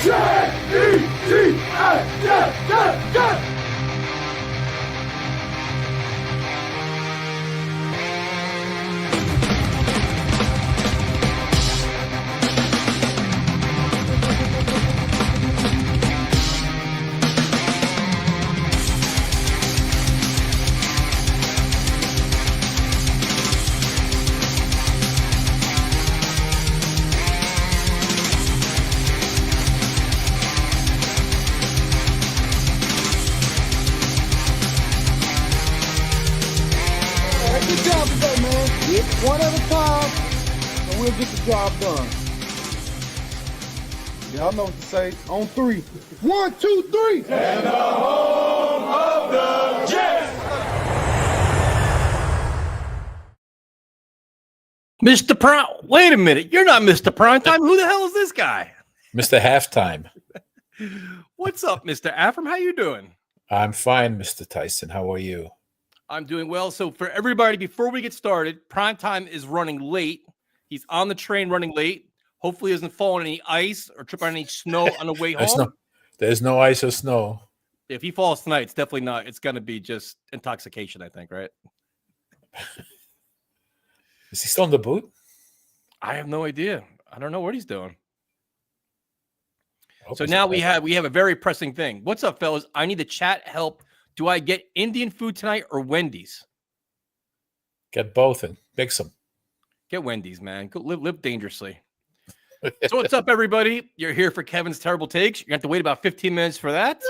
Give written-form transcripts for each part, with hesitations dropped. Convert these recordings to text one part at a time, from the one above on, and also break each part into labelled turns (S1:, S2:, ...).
S1: Good job today, man. One at a time, and we'll get the job done. Y'all know what to say. On three. 1, 2, 3.
S2: And the home of the Jets.
S3: Mr. Prime, wait a minute. You're not Mr. Primetime. Who the hell is this guy?
S4: Mr. Halftime.
S3: What's up, Mr. Afram? How you doing?
S4: I'm fine, Mr. Tyson. How are you?
S3: I'm doing well. So for everybody, before we get started, Primetime is running late. He's on the train running late. Hopefully he doesn't fall on any ice or trip on any snow on the way home.
S4: There's no ice or snow.
S3: If he falls tonight, it's definitely not. It's going to be just intoxication, I think, right?
S4: Is he still in the boot?
S3: I have no idea. I don't know what he's doing. So now we have a very pressing thing. What's up, fellas? I need the chat help. Do I get Indian food tonight or Wendy's?
S4: Get both and mix them. Get
S3: Wendy's, man. Go live dangerously. So what's up, everybody? You're here for Kevin's Terrible Takes. You're going to have to wait about 15 minutes for that.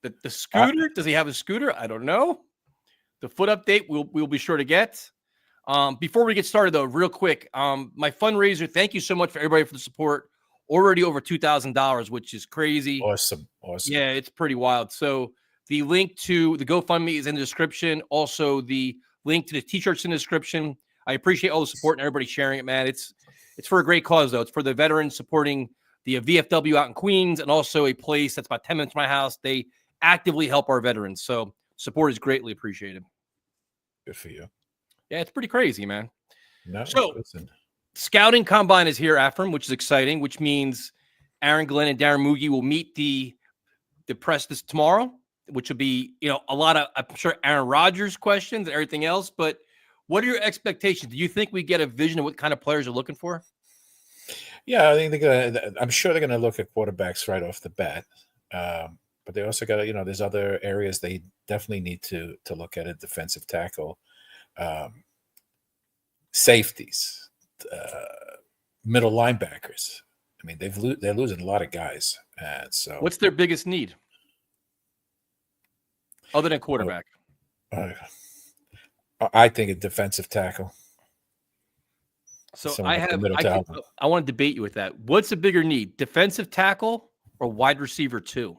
S3: The scooter, does he have a scooter? I don't know. The foot update, we'll be sure to get. Before we get started, though, real quick, my fundraiser, thank you so much for everybody for the support. Already over $2,000, which is crazy.
S4: Awesome.
S3: Yeah, it's pretty wild. So the link to the GoFundMe is in the description. Also, the link to the T-shirts in the description. I appreciate all the support and everybody sharing it, man. It's for a great cause, though. It's for the veterans supporting the VFW out in Queens and also a place that's about 10 minutes from my house. They actively help our veterans. So support is greatly appreciated.
S4: Good for you.
S3: Yeah, it's pretty crazy, man.
S4: No,
S3: so,
S4: listen.
S3: Scouting Combine is here, Afram, which is exciting, which means Aaron Glenn and Darren Moogie will meet the press this tomorrow, which will be, a lot of, I'm sure, Aaron Rodgers questions and everything else. But what are your expectations? Do you think we get a vision of what kind of players are looking for?
S4: Yeah, I think I'm sure they're gonna look at quarterbacks right off the bat. But they also got to, there's other areas they definitely need to look at: a defensive tackle, safeties. Middle linebackers. I mean, they're losing a lot of guys, and so
S3: what's their biggest need other than quarterback?
S4: I think a defensive tackle.
S3: So I want to debate you with that. What's the bigger need, defensive tackle or wide receiver 2?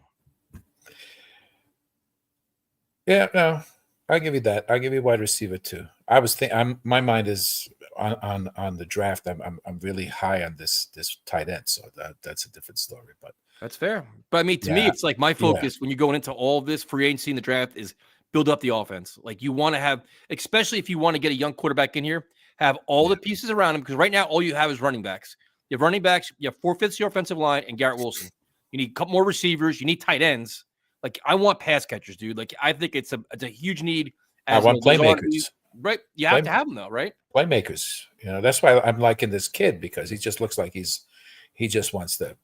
S4: Yeah, no, I'll give you that. I'll give you wide receiver 2. I was thinking. My mind is on the draft. I'm really high on this tight end, so that's a different story. But
S3: that's fair. But I mean, to me, it's like my focus when you're going into all of this free agency in the draft is build up the offense. Like you want to have, especially if you want to get a young quarterback in here, have all the pieces around him, because right now all you have is running backs. You have running backs. You have 4/5 your offensive line and Garrett Wilson. You need a couple more receivers. You need tight ends. Like I want pass catchers, dude. Like I think it's a huge need.
S4: I want playmakers.
S3: Right. You have to have them though, right?
S4: Playmakers. That's why I'm liking this kid, because he just looks like he just wants to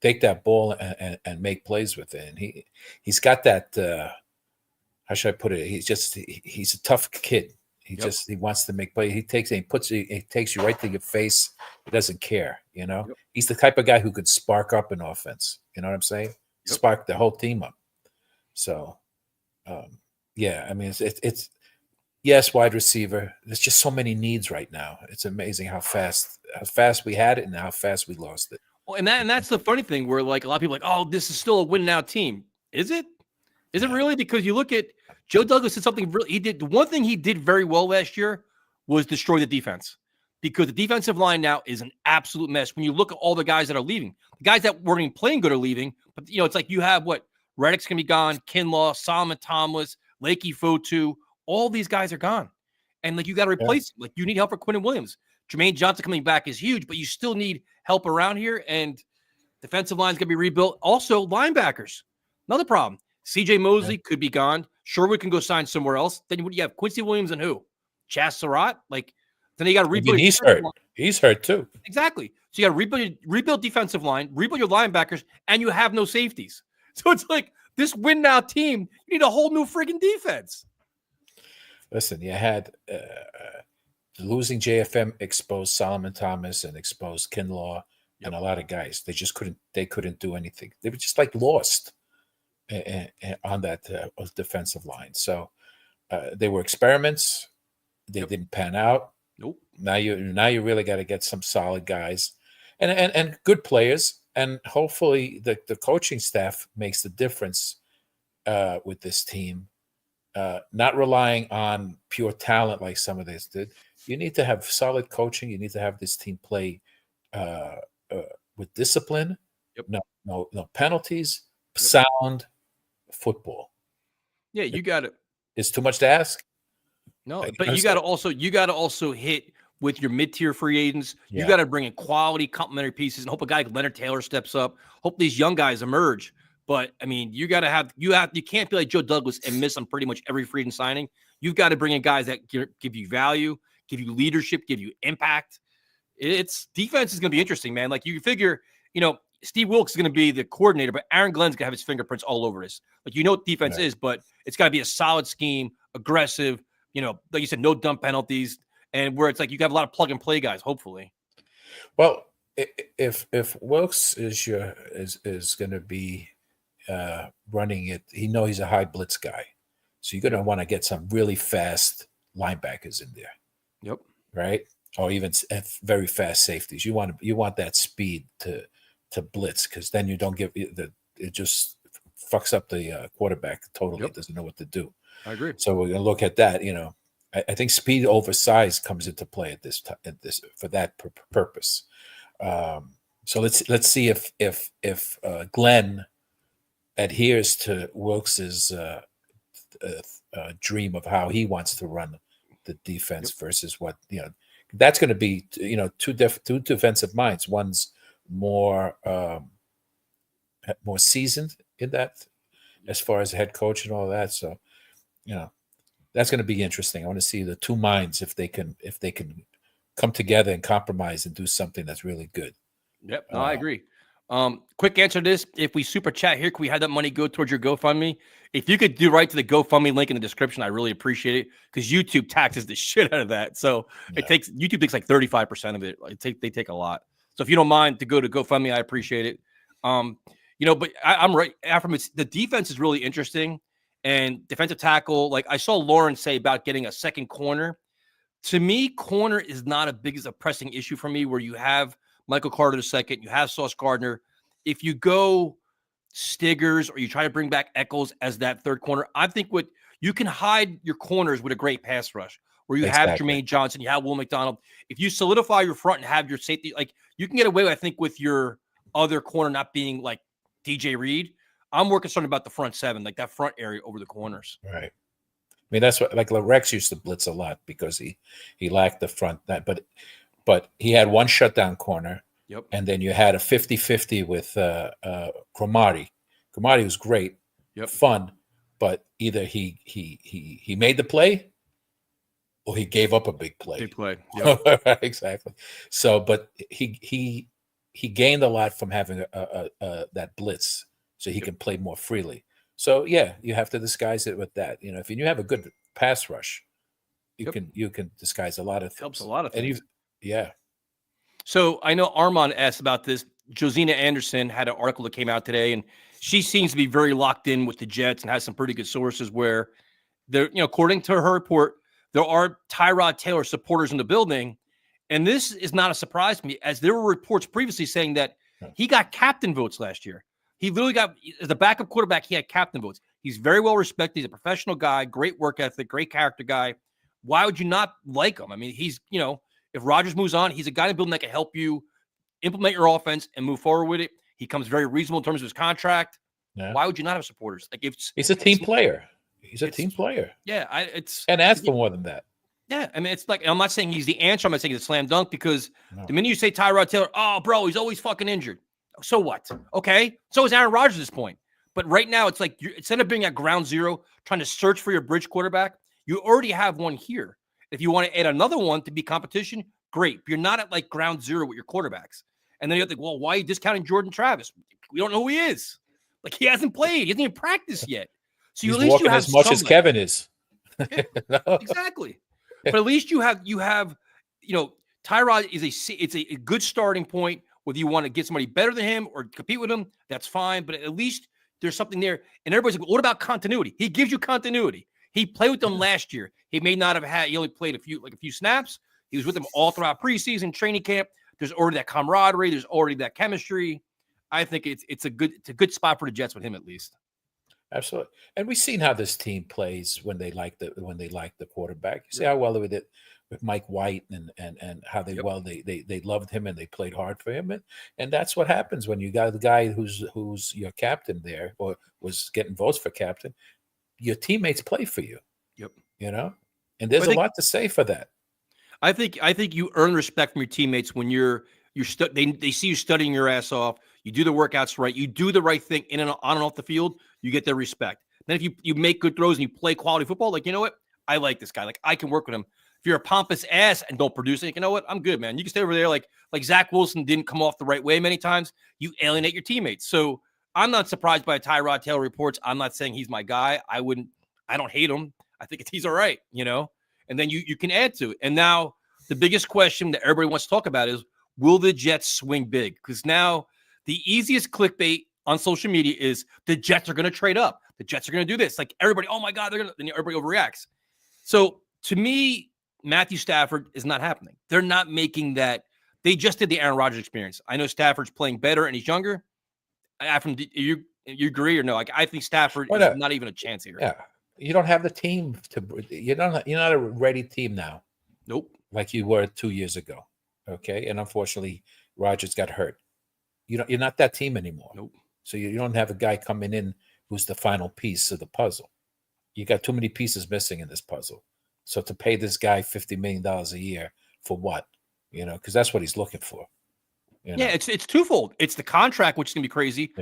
S4: take that ball and make plays with it. And he's got that how should I put it? He's a tough kid. He wants to make plays. He takes you right to your face. He doesn't care, He's the type of guy who could spark up an offense. You know what I'm saying? Spark the whole team up. So I mean it's yes, wide receiver. There's just so many needs right now. It's amazing how fast we had it and how fast we lost it.
S3: Well, and that's the funny thing where like a lot of people are like, oh, this is still a win now team. Is it? Is it really? Because you look at Joe Douglas did something really. The one thing he did very well last year was destroy the defense, because the defensive line now is an absolute mess. When you look at all the guys that are leaving, the guys that weren't even playing good are leaving. But it's like you have Reddick's gonna be gone, Kinlaw, Solomon Thomas, Lakey Fotu. All these guys are gone. And like you got to replace them. Like you need help for Quentin Williams. Jermaine Johnson coming back is huge, but you still need help around here. And Defensive line's gonna be rebuilt. Also, linebackers. Another problem. CJ Mosley could be gone. Sherwood can go sign somewhere else. Then you have Quincy Williams and who? Chaz Surratt? Like, then you got to rebuild.
S4: He's hurt. He's hurt too.
S3: Exactly. So you got to rebuild defensive line, rebuild your linebackers, and you have no safeties. So it's like this win now team, you need a whole new freaking defense.
S4: Listen, you had losing JFM exposed Solomon Thomas and exposed Kinlaw and a lot of guys. They just couldn't do anything. They were just like lost on that defensive line. So they were experiments. They didn't pan out.
S3: Nope.
S4: Now you really got to get some solid guys and good players. And hopefully the coaching staff makes the difference with this team. Not relying on pure talent like some of this did. You need to have solid coaching. You need to have this team play with discipline.
S3: Yep.
S4: No penalties. Yep. Sound football.
S3: Yeah, you got it.
S4: It's too much to ask.
S3: No, but you got to also hit with your mid-tier free agents.
S4: Yeah.
S3: You got to bring in quality complementary pieces and hope a guy like Leonard Taylor steps up. Hope these young guys emerge. But I mean, you can't be like Joe Douglas and miss on pretty much every free agent signing. You've got to bring in guys that give you value, give you leadership, give you impact. Defense is going to be interesting, man. Like you figure, Steve Wilkes is going to be the coordinator, but Aaron Glenn's going to have his fingerprints all over this. Like, what defense is, but it's got to be a solid scheme, aggressive, like you said, no dumb penalties, and where it's like you have a lot of plug and play guys, hopefully.
S4: Well, if Wilkes is going to be running it, he's a high blitz guy. So you're going to want to get some really fast linebackers in there.
S3: Yep.
S4: Right? Or even very fast safeties. You want that speed to blitz, because then you don't give it just fucks up the quarterback totally. Yep. Doesn't know what to do.
S3: I agree.
S4: So we're going to look at that. I think speed over size comes into play at this for that purpose. So let's see if Glenn adheres to Wilkes's dream of how he wants to run the defense versus what that's going to be. Two defensive minds. One's more seasoned in that, as far as head coach and all that. So, that's going to be interesting. I want to see the two minds if they can come together and compromise and do something that's really good.
S3: Yep, no, I agree. Quick answer to this: if we super chat here, can we have that money go towards your GoFundMe? If you could do right to the GoFundMe link in the description, I really appreciate it, because YouTube taxes the shit out of that. So YouTube takes like 35% of it. They take a lot. So if you don't mind to go to GoFundMe, I appreciate it. But I'm right. After the defense is really interesting, and defensive tackle. Like I saw Lauren say about getting a second corner. To me, corner is not as a pressing issue for me. Where you have Michael Carter II, you have Sauce Gardner. If you go Stiggers or you try to bring back Echols as that third corner, I think you can hide your corners with a great pass rush, where you have Jermaine Johnson, you have Will McDonald. If you solidify your front and have your safety, like you can get away, I think, with your other corner not being like DJ Reed. I'm more concerned about the front seven, like that front area over the corners.
S4: Right. I mean, that's what like Rex used to blitz a lot because he lacked the front that, but he had one shutdown corner.
S3: Yep.
S4: And then you had a 50-50 with Cromartie. Cromartie was great, fun, but either he made the play or he gave up a big play.
S3: Big play. Yep.
S4: Exactly. So, but he gained a lot from having that blitz, so he can play more freely. So yeah, you have to disguise it with that. If you have a good pass rush, you can disguise a lot of things.
S3: Helps a lot of things.
S4: Yeah.
S3: So I know Armand asked about this. Josina Anderson had an article that came out today, and she seems to be very locked in with the Jets and has some pretty good sources where there, according to her report, there are Tyrod Taylor supporters in the building. And this is not a surprise to me, as there were reports previously saying that he got captain votes last year. He literally got, as a backup quarterback, he had captain votes. He's very well respected. He's a professional guy, great work ethic, great character guy. Why would you not like him? I mean, he's, if Rodgers moves on, he's a guy in the building that can help you implement your offense and move forward with it. He comes very reasonable in terms of his contract.
S4: Yeah.
S3: Why would you not have supporters? Like
S4: he's a team player. He's a team player.
S3: Yeah,
S4: and ask for more than that.
S3: Yeah, I mean, it's like, I'm not saying he's the answer. I'm not saying he's a slam dunk, because the minute you say Tyrod Taylor, oh, bro, he's always fucking injured. So what? Okay. So is Aaron Rodgers at this point. But right now, it's like instead of being at ground zero, trying to search for your bridge quarterback, you already have one here. If you want to add another one to be competition, great. But you're not at like ground zero with your quarterbacks. And then you think, well, why are you discounting Jordan Travis? We don't know who he is. Like he hasn't played. He hasn't even practiced yet. So
S4: He's
S3: at least
S4: walking
S3: you have
S4: as much as
S3: somebody.
S4: Kevin is. No.
S3: Exactly. But at least you have, Tyrod it's a good starting point. Whether you want to get somebody better than him or compete with him, that's fine. But at least there's something there. And everybody's like, what about continuity? He gives you continuity. He played with them last year. He may not have had, he only played a few snaps. He was with them all throughout preseason, training camp. There's already that camaraderie. There's already that chemistry. I think it's a good spot for the Jets with him at least.
S4: Absolutely. And we've seen how this team plays when they like the quarterback. You see how well they did with Mike White and how they they loved him and they played hard for him. And that's what happens when you got the guy who's your captain there or was getting votes for captain. Your teammates play for you.
S3: Yep.
S4: And there's a lot to say for that. I
S3: think you earn respect from your teammates when they see you studying your ass off. You do the workouts right. You do the right thing on and off the field. You get their respect. Then if you make good throws and you play quality football, like, you know what? I like this guy. Like, I can work with him. If you're a pompous ass and don't produce it, you know what? I'm good, man. You can stay over there like Zach Wilson didn't come off the right way many times. You alienate your teammates. So I'm not surprised by Tyrod Taylor reports. I'm not saying he's my guy. I don't hate him. I think he's all right, and then you can add to it. And now the biggest question that everybody wants to talk about is, will the Jets swing big? Because now the easiest clickbait on social media is the Jets are going to trade up. The Jets are going to do this. Like everybody, oh my God, then everybody overreacts. So to me, Matthew Stafford is not happening. They're not making that. They just did the Aaron Rodgers experience. I know Stafford's playing better and he's younger. You agree or no? Like I think Stafford is not even a chance here.
S4: Yeah, you don't have the team you're not a ready team now.
S3: Nope.
S4: Like you were 2 years ago. Okay, and unfortunately, Rodgers got hurt. You're not that team anymore.
S3: Nope.
S4: So you don't have a guy coming in who's the final piece of the puzzle. You got too many pieces missing in this puzzle. So to pay this guy $50 million a year for what? Because that's what he's looking for.
S3: Yeah, it's twofold. It's the contract, which is going to be crazy,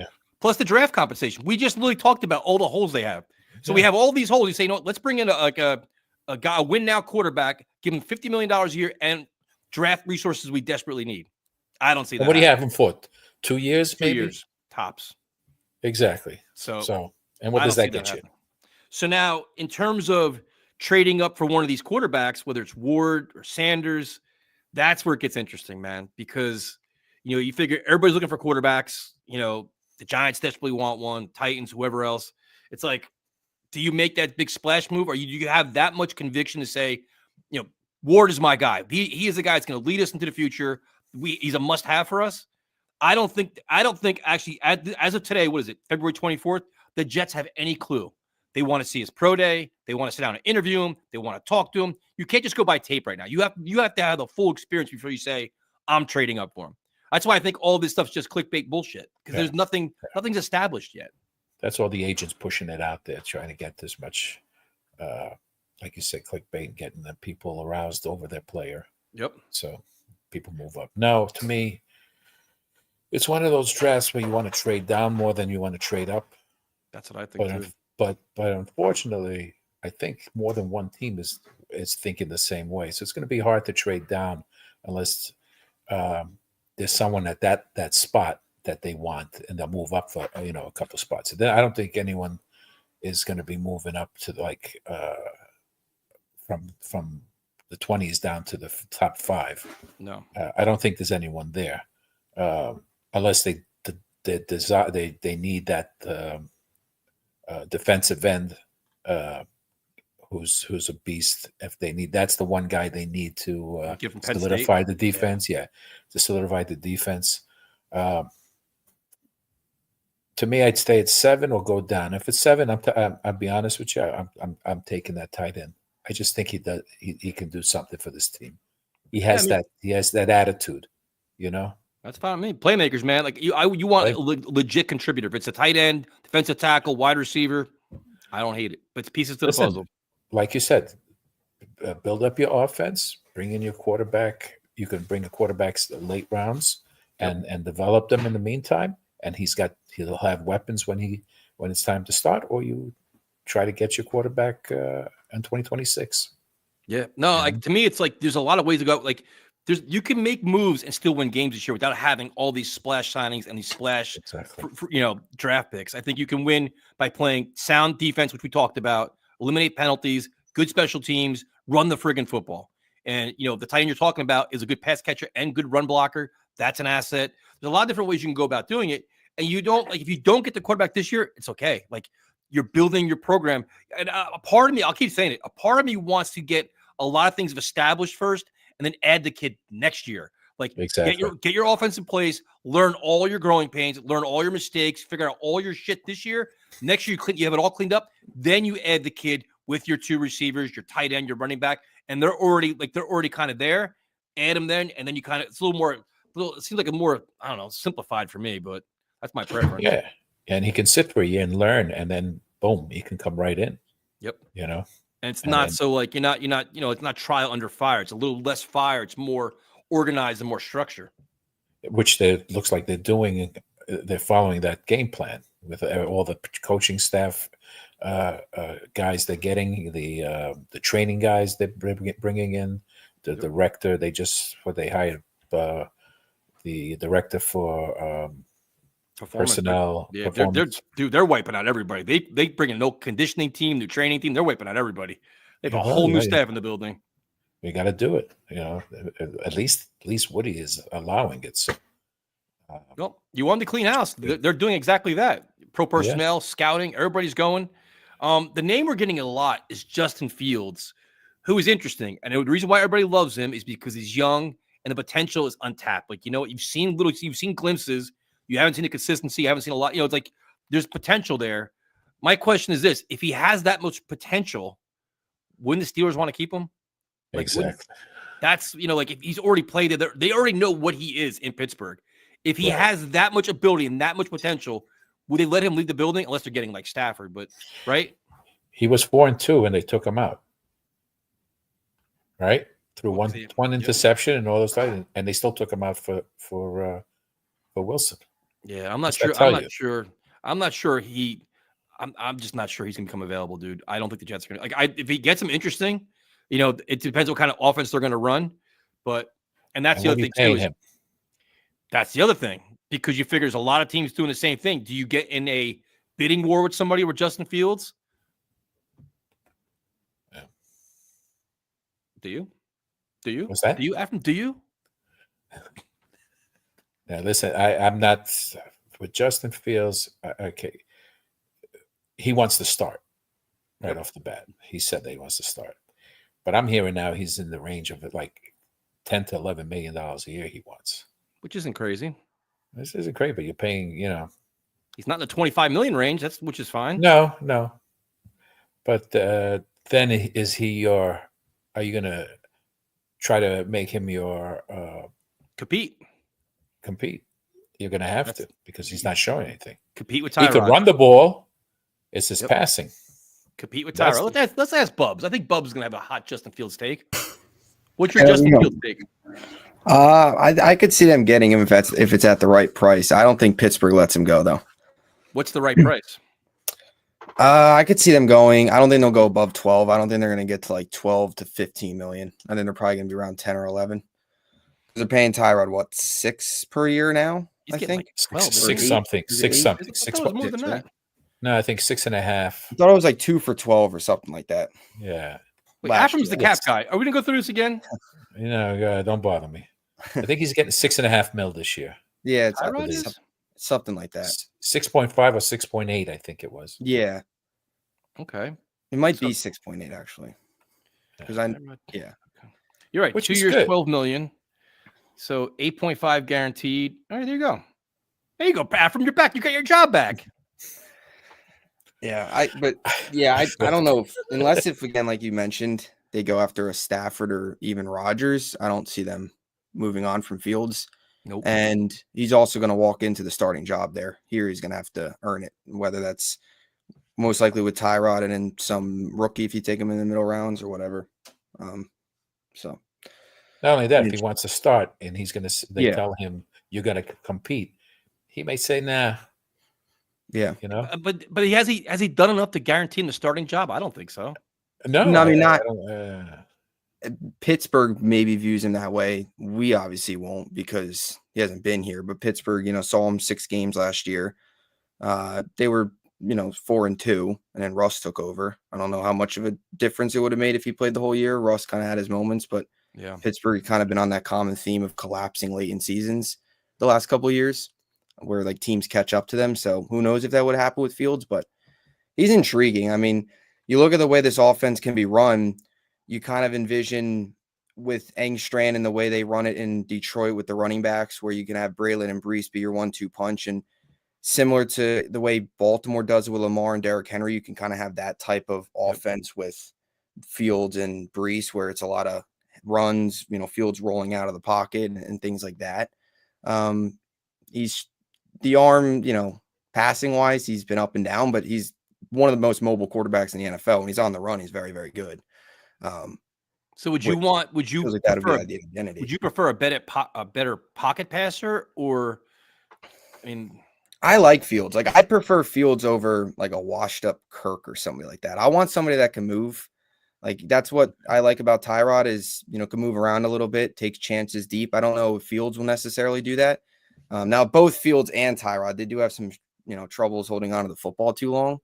S3: plus the draft compensation. We just literally talked about all the holes they have. So we have all these holes. You say, let's bring in a win-now quarterback, give him $50 million a year, and draft resources we desperately need. I don't see that.
S4: What do you have him for? 2 years,
S3: 2
S4: maybe?
S3: years, tops.
S4: Exactly. So, and what does that get you?
S3: So now, in terms of trading up for one of these quarterbacks, whether it's Ward or Sanders, that's where it gets interesting, man. Because you figure everybody's looking for quarterbacks. The Giants desperately want one, Titans, whoever else. It's like, do you make that big splash move, or do you have that much conviction to say, Ward is my guy. He is the guy that's going to lead us into the future. He's a must-have for us. I don't think actually as of today, what is it, February 24th, the Jets have any clue. They want to see his pro day. They want to sit down and interview him. They want to talk to him. You can't just go by tape right now. You have to have the full experience before you say, I'm trading up for him. That's why I think all this stuff's just clickbait bullshit, because there's nothing's established yet.
S4: That's all the agents pushing it out there, trying to get this much, like you said, clickbait, getting the people aroused over their player.
S3: Yep.
S4: So people move up. No, to me, it's one of those drafts where you want to trade down more than you want to trade up.
S3: That's what I think too.
S4: But unfortunately, I think more than one team is thinking the same way. So it's going to be hard to trade down unless there's someone at that spot that they want, and they'll move up for a couple of spots. And then I don't think anyone is going to be moving up to like from the 20s down to the top 5.
S3: No,
S4: I don't think there's anyone there unless they desire they need that defensive end who's a beast. If they need, that's the one guy they need to solidify the defense. Yeah, to solidify the defense. To me, I'd stay at 7 or go down. If it's 7, I'll be honest with you. I'm taking that tight end. I just think he can do something for this team. He has that attitude,
S3: That's fine with me. Playmakers, man. Like you want a legit contributor. If it's a tight end, defensive tackle, wide receiver, I don't hate it. But it's pieces to the puzzle.
S4: Like you said, build up your offense. Bring in your quarterback. You can bring a quarterback late rounds, and develop them in the meantime. And he'll have weapons when it's time to start, or you try to get your quarterback in 2026.
S3: Yeah. No, like to me, it's like there's a lot of ways to go. Like you can make moves and still win games this year without having all these splash signings and these splash, draft picks. I think you can win by playing sound defense, which we talked about, eliminate penalties, good special teams, run the friggin' football. And the tight end you're talking about is a good pass catcher and good run blocker. That's an asset. There's a lot of different ways you can go about doing it. And you don't if you don't get the quarterback this year, it's okay. Like you're building your program. And a part of me, I'll keep saying it, a part of me wants to get a lot of things established first and then add the kid next year. Like get your offense in place, learn all your growing pains, learn all your mistakes, figure out all your shit this year. Next year, you have it all cleaned up. Then you add the kid with your two receivers, your tight end, your running back, and they're already kind of there. Add them then, and then you kind of, it's a little more, it seems like a more, I don't know, simplified for me, but that's my preference.
S4: Yeah. And he can sit for a year and learn, and then boom, he can come right in.
S3: Yep.
S4: And
S3: it's not so like you're not, it's not trial under fire. It's a little less fire. It's more organized and more structure.
S4: Which looks like they're doing. They're following that game plan with all the coaching staff guys they're getting, the training guys they're bringing in, the director. They hired the director for personnel.
S3: Yeah, they're wiping out everybody. They bring in no conditioning team, new training team. They're wiping out everybody. They have a whole new staff in the building.
S4: We got to do it. At least Woody is allowing it. So,
S3: no, you want to clean house. They're doing exactly that. Pro personnel, scouting, everybody's going. The name we're getting a lot is Justin Fields, who is interesting. And the reason why everybody loves him is because he's young and the potential is untapped. Like, you've seen glimpses. You haven't seen the consistency. You haven't seen a lot. It's like there's potential there. My question is this: if he has that much potential, wouldn't the Steelers want to keep him? Like,
S4: exactly.
S3: That's like if he's already played it, they already know what he is in Pittsburgh. If he has that much ability and that much potential, would they let him leave the building unless they're getting like Stafford? But right,
S4: he was 4-2 and they took him out. Right, through one interception and all those things, and they still took him out for Wilson.
S3: Yeah, I'm not sure. I'm just not sure he's gonna become available, dude. I don't think the Jets are gonna if he gets him interesting. It depends what kind of offense they're going to run, and that's the other thing too. That's the other thing, because you figure there's a lot of teams doing the same thing. Do you get in a bidding war with somebody with Justin Fields?
S4: Yeah.
S3: Do you?
S4: What's that?
S3: Do you, Afton? Do you?
S4: Now listen, I'm not with Justin Fields. Okay, he wants to start right off the bat. He said that he wants to start. But I'm hearing now he's in the range of like $10 to $11 million a year he wants.
S3: Which isn't crazy.
S4: This isn't crazy, but you're paying,
S3: He's not in the 25 million range, which is fine.
S4: No. But then are you going to try to make him your
S3: compete?
S4: You're going to have to, because he's not showing anything.
S3: Compete with Tyrod.
S4: He could run the ball. It's his passing.
S3: Compete with Tyrod. Let's ask Bubs. I think Bubs is going to have a hot Justin Fields take. What's your Justin Fields take?
S5: I could see them getting him if it's at the right price. I don't think Pittsburgh lets him go, though.
S3: What's the right price?
S5: I could see them going. I don't think they'll go above 12. I don't think they're going to get to like 12 to 15 million. I think they're probably going to be around 10 or 11. They're paying Tyrod, 6 per year now?
S3: He's
S5: I think
S3: like 12
S4: six something.
S3: More than that.
S4: No, I think 6.5.
S5: I thought it was like 2 for 12 or something like that.
S4: Yeah.
S3: Wait, Afram's the cap guy. Are we gonna go through this again?
S4: Don't bother me. I think he's getting 6.5 mil this year.
S5: Yeah, it's something like that.
S4: 6.5 or 6.8, I think it was.
S5: Yeah.
S3: Okay.
S5: It might be 6.8 actually. Because
S3: You're right.
S4: Which
S3: 2
S4: is
S3: years,
S4: good.
S3: 12 million. So 8.5 guaranteed. All right, there you go. There you go, Afram. You're back. You got your job back.
S5: Yeah, I don't know unless again, like you mentioned, they go after a Stafford or even Rodgers. I don't see them moving on from Fields.
S3: Nope.
S5: And he's also going to walk into the starting job there. Here, he's going to have to earn it, whether that's most likely with Tyrod and then some rookie if you take him in the middle rounds or whatever. So
S4: not only that, if he wants to start and he's going to, tell him you're going to compete. He may say, nah,
S5: Yeah.
S4: you know.
S3: But has he done enough to guarantee him the starting job? I don't think so.
S4: No,
S5: No, I mean,
S4: I
S5: not
S4: don't,
S5: Pittsburgh maybe views him that way. We obviously won't because he hasn't been here. But Pittsburgh, saw him 6 games last year. They were, 4-2, and then Russ took over. I don't know how much of a difference it would have made if he played the whole year. Russ kind of had his moments, but
S3: Yeah.
S5: Pittsburgh kind of been on that common theme of collapsing late in seasons the last couple of years, where like teams catch up to them. So who knows if that would happen with Fields, but he's intriguing. I mean, you look at the way this offense can be run, you kind of envision with Engstrand and the way they run it in Detroit with the running backs, where you can have Braylon and Brees be your 1-2 punch. And similar to the way Baltimore does it with Lamar and Derrick Henry, you can kind of have that type of offense with Fields and Brees, where it's a lot of runs, Fields rolling out of the pocket and things like that. He's the arm, passing wise, he's been up and down, but he's one of the most mobile quarterbacks in the NFL. When he's on the run, he's very, very good.
S3: So would you
S5: feels like that would be the identity.
S3: Would you prefer a better pocket passer, or I mean,
S5: I like Fields. Like, I'd prefer Fields over like a washed up Kirk or somebody like that. I want somebody that can move. Like, that's what I like about Tyrod is, can move around a little bit, takes chances deep. I don't know if Fields will necessarily do that. Now, both Fields and Tyrod, they do have some, troubles holding on to the football too long.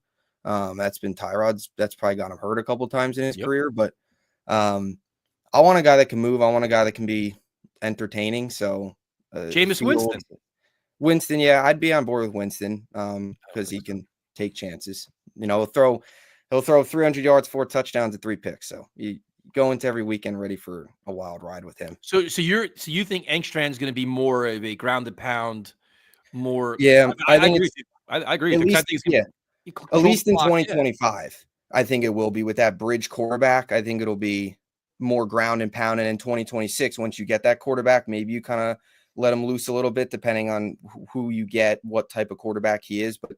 S5: That's been Tyrod's. That's probably got him hurt a couple times in his career. But I want a guy that can move. I want a guy that can be entertaining. So
S3: Jameis
S5: Winston, yeah, I'd be on board with Winston because he can take chances. He'll throw 300 yards, 4 touchdowns, and 3 picks. So you go into every weekend ready for a wild ride with him.
S3: So you think Engstrand's going to be more of a ground and pound, more?
S5: Yeah,
S3: I agree with you. I agree.
S5: At
S3: with you.
S5: least, at least in 2025, I think it will be with that bridge quarterback. I think it'll be more ground and pound. And in 2026, once you get that quarterback, maybe you kind of let him loose a little bit, depending on who you get, what type of quarterback he is. But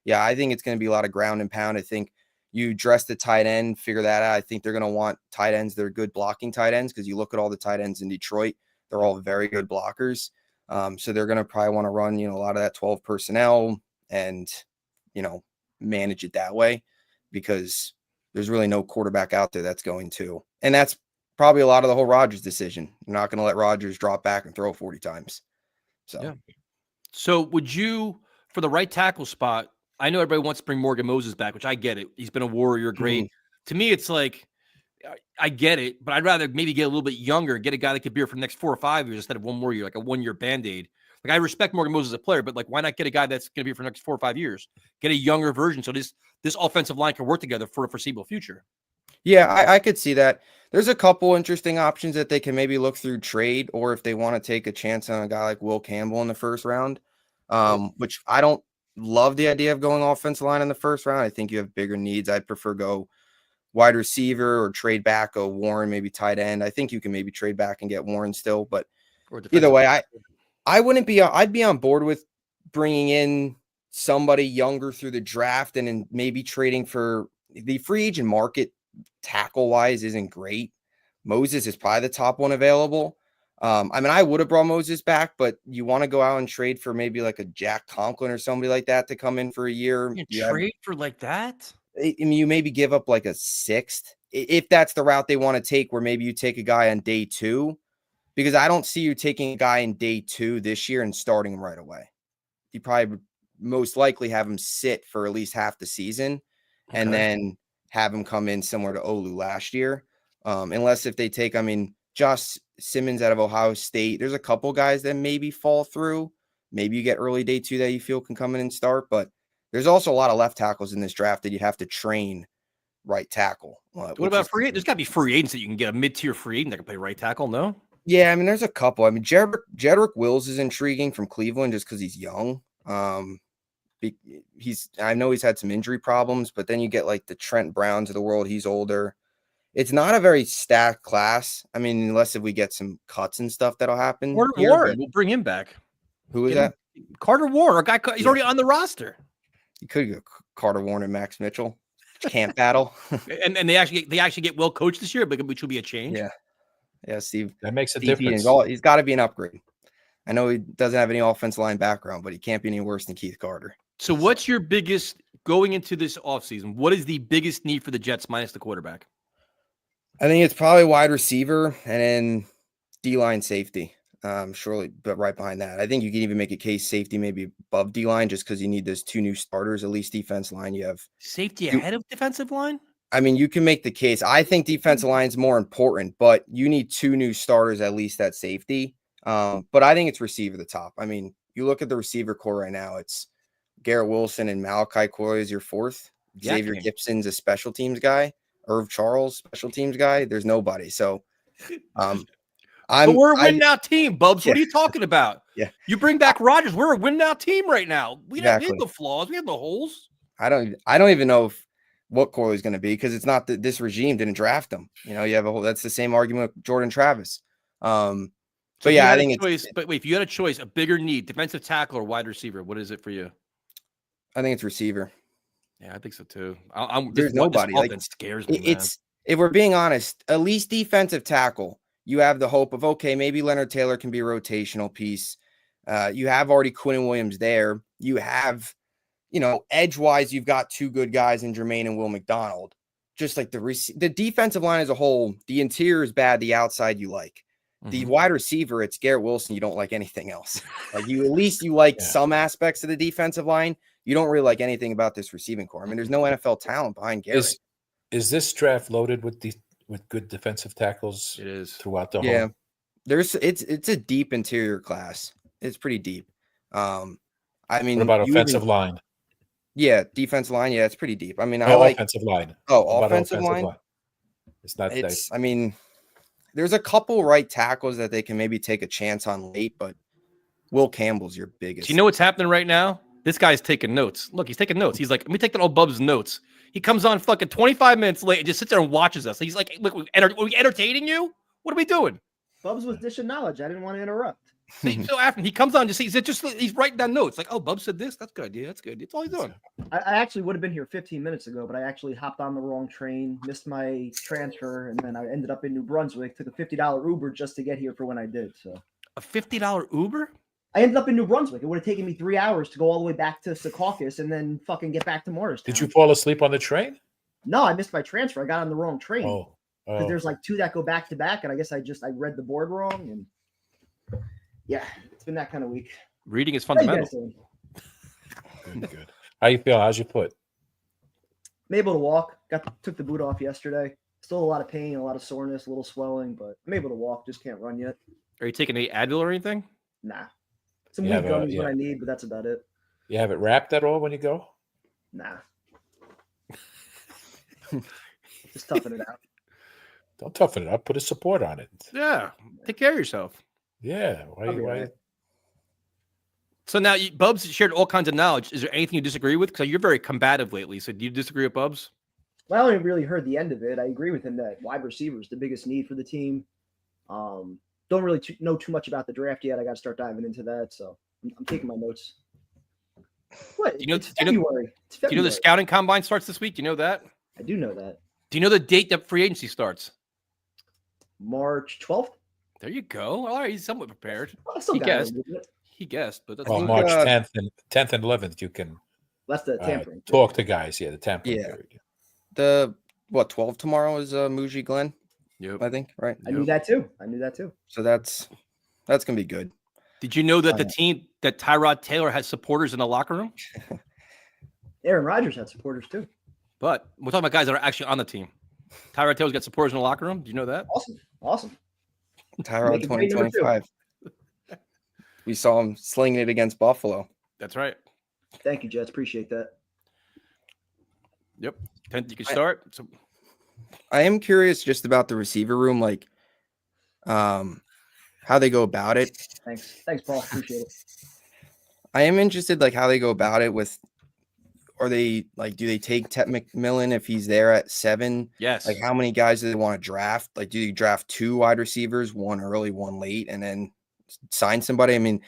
S5: yeah, I think it's going to be a lot of ground and pound. I think you dress the tight end, figure that out. I think they're going to want tight ends. They're good blocking tight ends because you look at all the tight ends in Detroit, they're all very good blockers. So they're going to probably want to run, a lot of that 12 personnel and, manage it that way because there's really no quarterback out there that's going to. And that's probably a lot of the whole Rodgers decision. You're not going to let Rodgers drop back and throw 40 times. So,
S3: yeah. So would you, for the right tackle spot, I know everybody wants to bring Morgan Moses back, which I get it. He's been a warrior, great. To me, it's like, I get it, but I'd rather maybe get a little bit younger, get a guy that could be here for the next 4 or 5 years instead of 1 more year, like a 1-year Band-Aid. Like, I respect Morgan Moses as a player, but like, why not get a guy that's going to be here for the next 4 or 5 years? Get a younger version so this offensive line can work together for a foreseeable future.
S5: Yeah, I could see that. There's a couple interesting options that they can maybe look through trade, or if they want to take a chance on a guy like Will Campbell in the first round, which I don't love the idea of going offensive line in the first round. I think you have bigger needs. I'd prefer go wide receiver or trade back a Warren, maybe tight end. I think you can maybe trade back and get Warren still, but either way, I'd be on board with bringing in somebody younger through the draft and maybe trading for the free agent market. Tackle wise isn't great. Moses is probably the top one available. I would have brought Moses back, but you want to go out and trade for maybe like a Jack Conklin or somebody like that to come in for a year.
S3: Trade for like that?
S5: You maybe give up like a 6th if that's the route they want to take, where maybe you take a guy on day 2, because I don't see you taking a guy in day 2 this year and starting him right away. You probably would most likely have him sit for at least half the season and then have him come in similar to Olu last year. Unless if they take, Josh Simmons out of Ohio State, there's a couple guys that maybe fall through. Maybe you get early day 2 that you feel can come in and start, but there's also a lot of left tackles in this draft that you'd have to train right tackle.
S3: What about free agents? There's got to be free agents that you can get a mid-tier free agent that can play right tackle, no?
S5: Yeah, there's a couple. Jedrick Wills is intriguing from Cleveland just because he's young. I know he's had some injury problems, but then you get like the Trent Browns of the world. He's older. It's not a very stacked class. Unless if we get some cuts and stuff that'll happen.
S3: Carter Warren, we'll bring him back.
S5: Who is that?
S3: Carter Warren, a guy. He's already on the roster.
S5: You could go Carter Warren and Max Mitchell. Camp battle.
S3: and they actually get well coached this year, which will be a change.
S5: Yeah, Steve.
S4: That makes a
S5: Steve
S4: difference.
S5: He's got to be an upgrade. I know he doesn't have any offensive line background, but he can't be any worse than Keith Carter.
S3: So what's your biggest going into this offseason? What is the biggest need for the Jets minus the quarterback?
S5: I think it's probably wide receiver and then D-line safety. Surely, but right behind that, I think you can even make a case safety maybe above D-line just because you need those 2 new starters, at least defense line. You have
S3: Safety ahead of defensive line?
S5: I mean, you can make the case. I think defensive line is more important, but you need 2 new starters at least at safety. But I think it's receiver the top. I mean, you look at the receiver core right now, it's Garrett Wilson and Malachi Coy is your 4th.
S3: Yeah,
S5: Xavier Gibson's a special teams guy. Irv Charles, special teams guy. There's nobody. So
S3: But we're a win now team, Bubs. What are you talking about?
S5: Yeah.
S3: You bring back Rodgers. We're a win now team right now. We don't
S5: Exactly.
S3: need the flaws. We have the holes.
S5: I don't even know what Corley's going to be because it's not that this regime didn't draft him. You know, you have a whole. That's the same argument with Jordan Travis.
S3: So
S5: But yeah, I
S3: if you
S5: think
S3: had a
S5: it's
S3: choice, but wait, if you had a choice, a bigger need, defensive tackle or wide receiver, what is it for you?
S5: receiver.
S3: Yeah, I think so too.
S5: There's nobody.
S3: This
S5: Like,
S3: offense scares me.
S5: It's if we're being honest, at least defensive tackle, you have the hope of okay, maybe Leonard Taylor can be a rotational piece. You have already Quinn Williams there. You have, edge wise, you've got 2 good guys in Jermaine and Will McDonald. Just like the defensive line as a whole, the interior is bad. The outside you like. The wide receiver, it's Garrett Wilson. You don't like anything else. Like at least you like some aspects of the defensive line. You don't really like anything about this receiving core. I mean, there's no NFL talent behind Garrett.
S4: Is this draft loaded with good defensive tackles?
S3: It is
S4: throughout the
S5: Yeah.
S4: whole.
S5: It's a deep interior class. It's pretty deep. I mean,
S4: What about offensive line?
S5: Yeah, defensive line. Yeah, it's pretty deep. I mean,
S4: No,
S5: I like
S4: offensive line.
S5: Oh,
S4: What about
S5: offensive line.
S4: It's not.
S5: I mean, there's a couple right tackles that they can maybe take a chance on late, but Will Campbell's your biggest.
S3: Do you know what's happening right now? This guy's taking notes. Look, he's taking notes. He's like, let me take that old Bub's notes. He comes on fucking 25 minutes late and just sits there and watches us. He's like, look, are we entertaining you? What are we doing?
S1: Bubs was dishing knowledge. I didn't want to interrupt.
S3: So after he comes on, he's writing down notes. Like, oh, Bub said this. That's a good idea. That's good. That's all he's doing.
S1: I actually would have been here 15 minutes ago, but I actually hopped on the wrong train, missed my transfer, and then I ended up in New Brunswick. Took a $50 Uber just to get here for when I did. So
S3: A $50 Uber?
S1: I ended up in New Brunswick. It would have taken me 3 hours to go all the way back to Secaucus and then fucking get back to Morristown.
S4: Did you fall asleep on the train?
S1: No, I missed my transfer. I got on the wrong train.
S4: Oh,
S1: Because there's like 2 that go back to back, and I guess I read the board wrong, and yeah, it's been that kind of week.
S3: Reading is
S1: How you
S3: fundamental.
S1: guys doing?
S4: good. How you feel? How's your foot?
S1: I'm able to walk. Took the boot off yesterday. Still a lot of pain, a lot of soreness, a little swelling, but I'm able to walk. Just can't run yet.
S3: Are you taking any Advil or anything?
S1: Nah, some
S4: You
S1: weed
S4: have a-
S1: gummies when I need, but that's about it.
S4: You have it wrapped at all when you go?
S1: Nah, just toughing it out.
S4: Don't toughen it up. Put a support on it.
S3: Yeah. Take care of yourself.
S4: Yeah.
S1: I'll be all right.
S3: So now, Bubs shared all kinds of knowledge. Is there anything you disagree with? Because you're very combative lately. So do you disagree with Bubs?
S1: Well, I only really heard the end of it. I agree with him that wide receiver is the biggest need for the team. Don't really know too much about the draft yet. I got to start diving into that. So I'm taking my notes. What? It's February. It's
S3: Do you know
S1: February.
S3: the scouting combine starts this week? Do you know that?
S1: I do know that.
S3: Do you know the date that free agency starts?
S1: March 12th.
S3: There you go. All right, he's somewhat prepared.
S1: I still
S3: He
S1: got
S3: guessed.
S1: it.
S3: He guessed, but that's
S4: Well,
S5: think,
S4: March 10th and 11th, you can
S1: That's the tampering.
S4: talk to guys. Yeah, the tampering
S5: Yeah.
S4: period.
S5: The 12 tomorrow is Muji Glenn,
S3: Yep.
S5: I think, right?
S1: I knew that too.
S5: So that's gonna be good.
S3: Did you know that the team that Tyrod Taylor has supporters in the locker room?
S1: Aaron Rodgers had supporters too.
S3: But we're talking about guys that are actually on the team. Tyrod Taylor's got supporters in the locker room. Do you know that?
S1: Awesome.
S5: Tyrod
S1: Make it great number
S5: 2025. We saw him slinging it against Buffalo.
S3: That's right.
S1: Thank you, Jets. Appreciate that.
S3: Yep. 10th, you can start. So
S5: I am curious just about the receiver room, like how they go about it.
S1: Thanks, Paul. Appreciate it.
S5: I am interested, like how they go about it with. Are they like? Do they take Ted McMillan if he's there at 7?
S3: yes.
S5: Like, how many guys do they want to draft? Like, do you draft 2 wide receivers, 1 early, 1 late, and then sign somebody? I mean,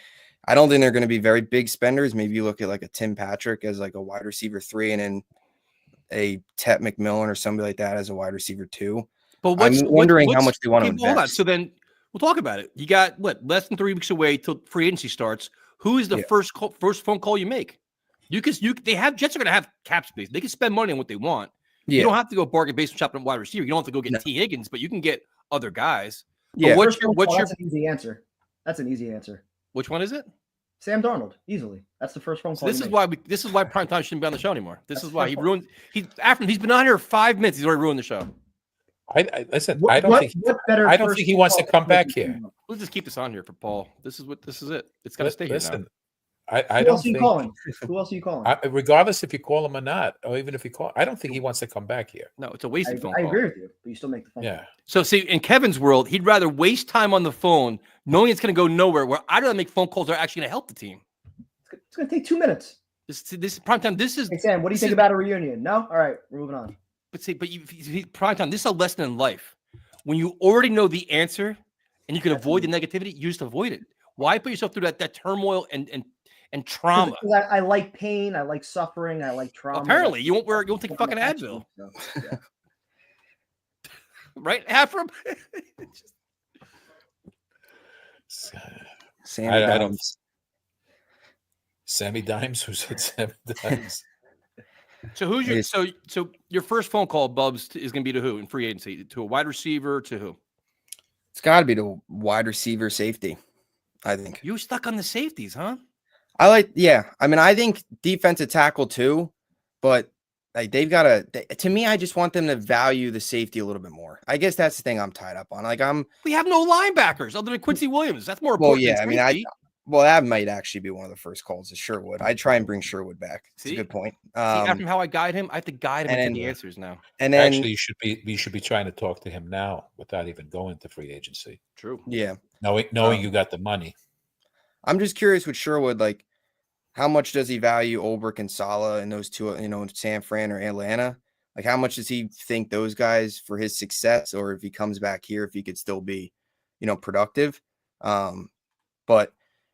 S5: I don't think they're going to be very big spenders. Maybe you look at like a Tim Patrick as like a wide receiver 3, and then a Ted McMillan or somebody like that as a wide receiver 2.
S3: But
S5: I'm wondering how much they want to
S3: hold on.
S5: invest.
S3: So then We'll talk about it. You got what, less than 3 weeks away till free agency starts. Who is the first phone call you make? Jets are going to have cap space. They can spend money on what they want.
S5: Yeah.
S3: You don't have to go bargain basement shopping wide receiver. You don't have to go get T. Higgins, but you can get other guys.
S5: Yeah.
S3: But
S1: First phone call, that's an easy answer. That's an easy answer.
S3: Which one is it?
S1: Sam Darnold, easily. That's the first phone
S3: So
S1: call.
S3: this is why Primetime shouldn't be on the show anymore. This is why he ruined. He's been on here 5 minutes. He's already ruined the show.
S4: Listen. I don't think he wants to come back here.
S3: We'll just keep this on here for Paul. This is it. It's got to stay here now.
S4: I
S1: Who
S4: don't
S1: else are you
S4: think.
S1: calling? Who else are you calling?
S4: Regardless if you call him or not, or even if you call, I don't think he wants to come back here.
S3: No, it's a wasted phone
S1: I
S3: call.
S1: agree with you, but you still make the phone call.
S4: Yeah.
S3: So see, in Kevin's world, he'd rather waste time on the phone knowing it's going to go nowhere. Where I'd rather make phone calls that are actually going to help the team.
S1: It's going to take 2 minutes.
S3: This is Primetime. This is
S1: Hey, Sam, what do you think about a reunion? No? All right, we're moving on.
S3: But Primetime. This is a lesson in life. When you already know the answer and you can avoid the negativity, you just avoid it. Why put yourself through that turmoil and trauma?
S1: Because I like pain. I like suffering. I like trauma.
S3: Apparently, you won't take fucking Advil,
S1: So, yeah.
S3: right? Afram.
S5: Sam
S4: I don't.
S5: Adams.
S4: Sammy Dimes, who said Sammy Dimes?
S3: So who's your so your first phone call, Bubs, is going to be to who in free agency? To a wide receiver? To who?
S5: It's got to be the wide receiver safety, I think.
S3: You stuck on the safeties, huh?
S5: I think defensive tackle too, but like to me, I just want them to value the safety a little bit more. I guess that's the thing I'm tied up on.
S3: We have no linebackers other than Quincy Williams. That's more
S5: well,
S3: important.
S5: yeah. That might actually be one of the first calls to Sherwood. I'd try and bring Sherwood back. It's a good point.
S3: After how I guide him, I have to guide him into the answers now.
S5: And then
S4: Actually, you should be trying to talk to him now without even going to free agency.
S3: True.
S5: Yeah.
S4: Knowing you got the money.
S5: I'm just curious with Sherwood, like how much does he value Ulbrich and Saleh and those two, San Fran or Atlanta? Like how much does he think those guys for his success, or if he comes back here, if he could still be, productive? But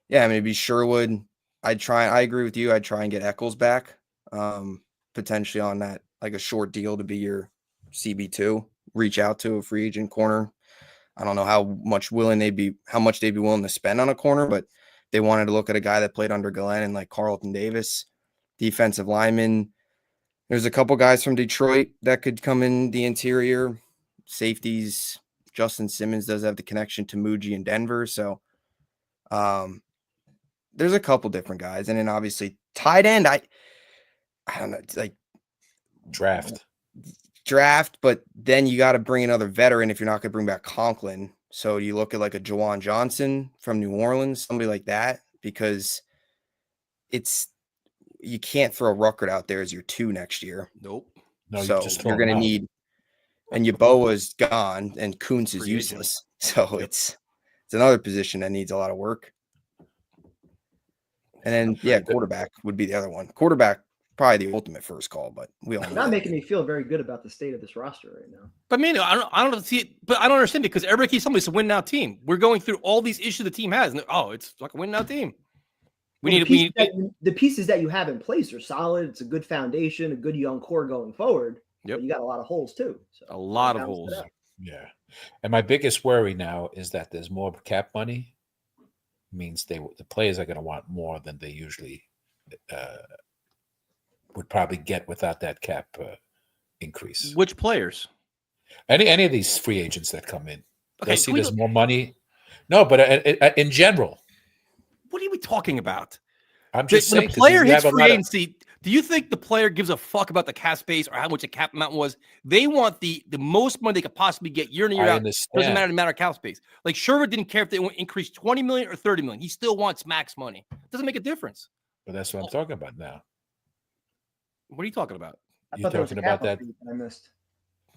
S5: yeah, it'd be Sherwood. I agree with you. I'd try and get Eccles back, potentially on that, like a short deal to be your CB2, reach out to a free agent corner. I don't know how much they'd be willing to spend on a corner, but they wanted to look at a guy that played under Glenn and like Carlton Davis, defensive lineman. There's a couple guys from Detroit that could come in the interior. Safeties, Justin Simmons does have the connection to Muji in Denver. So there's a couple different guys. And then obviously tight end, I don't know, it's like draft, but then you got to bring another veteran if you're not going to bring back Conklin. So you look at like a Jawan Johnson from New Orleans, somebody like that, because you can't throw Ruckert out there as your 2 next year.
S3: Nope.
S4: No,
S5: so you're going to need, and Yeboah's gone and Kuntz is useless. So it's another position that needs a lot of work. And then, quarterback would be the other one. Quarterback, probably the ultimate first call, but we all know.
S1: Not making me feel very good about the state of this roster right now.
S3: But I don't see it. But I don't understand because everybody keeps telling me it's a win now team. We're going through all these issues the team has, and it's like a win now team.
S1: The pieces that you have in place are solid. It's a good foundation, a good young core going forward.
S3: Yep.
S1: But you got a lot of holes too. So
S3: a lot of holes.
S4: Yeah. And my biggest worry now is that there's more cap money. Means the players are going to want more than they usually would probably get without that cap increase.
S3: Which players?
S4: Any of these free agents that come in.
S3: Okay,
S4: They see there's more money. No, but in general.
S3: What are we talking about?
S4: I'm just saying.
S3: When a player hits free agency, do you think the player gives a fuck about the cap space or how much the cap amount was? They want the most money they could possibly get year in and year out. Doesn't matter the amount of cap space. Like Sherwood didn't care if they increase 20 million or 30 million. He still wants max money. Doesn't make a difference.
S4: But that's what I'm talking about now.
S3: What are you talking about?
S4: You're talking about that.
S1: I missed.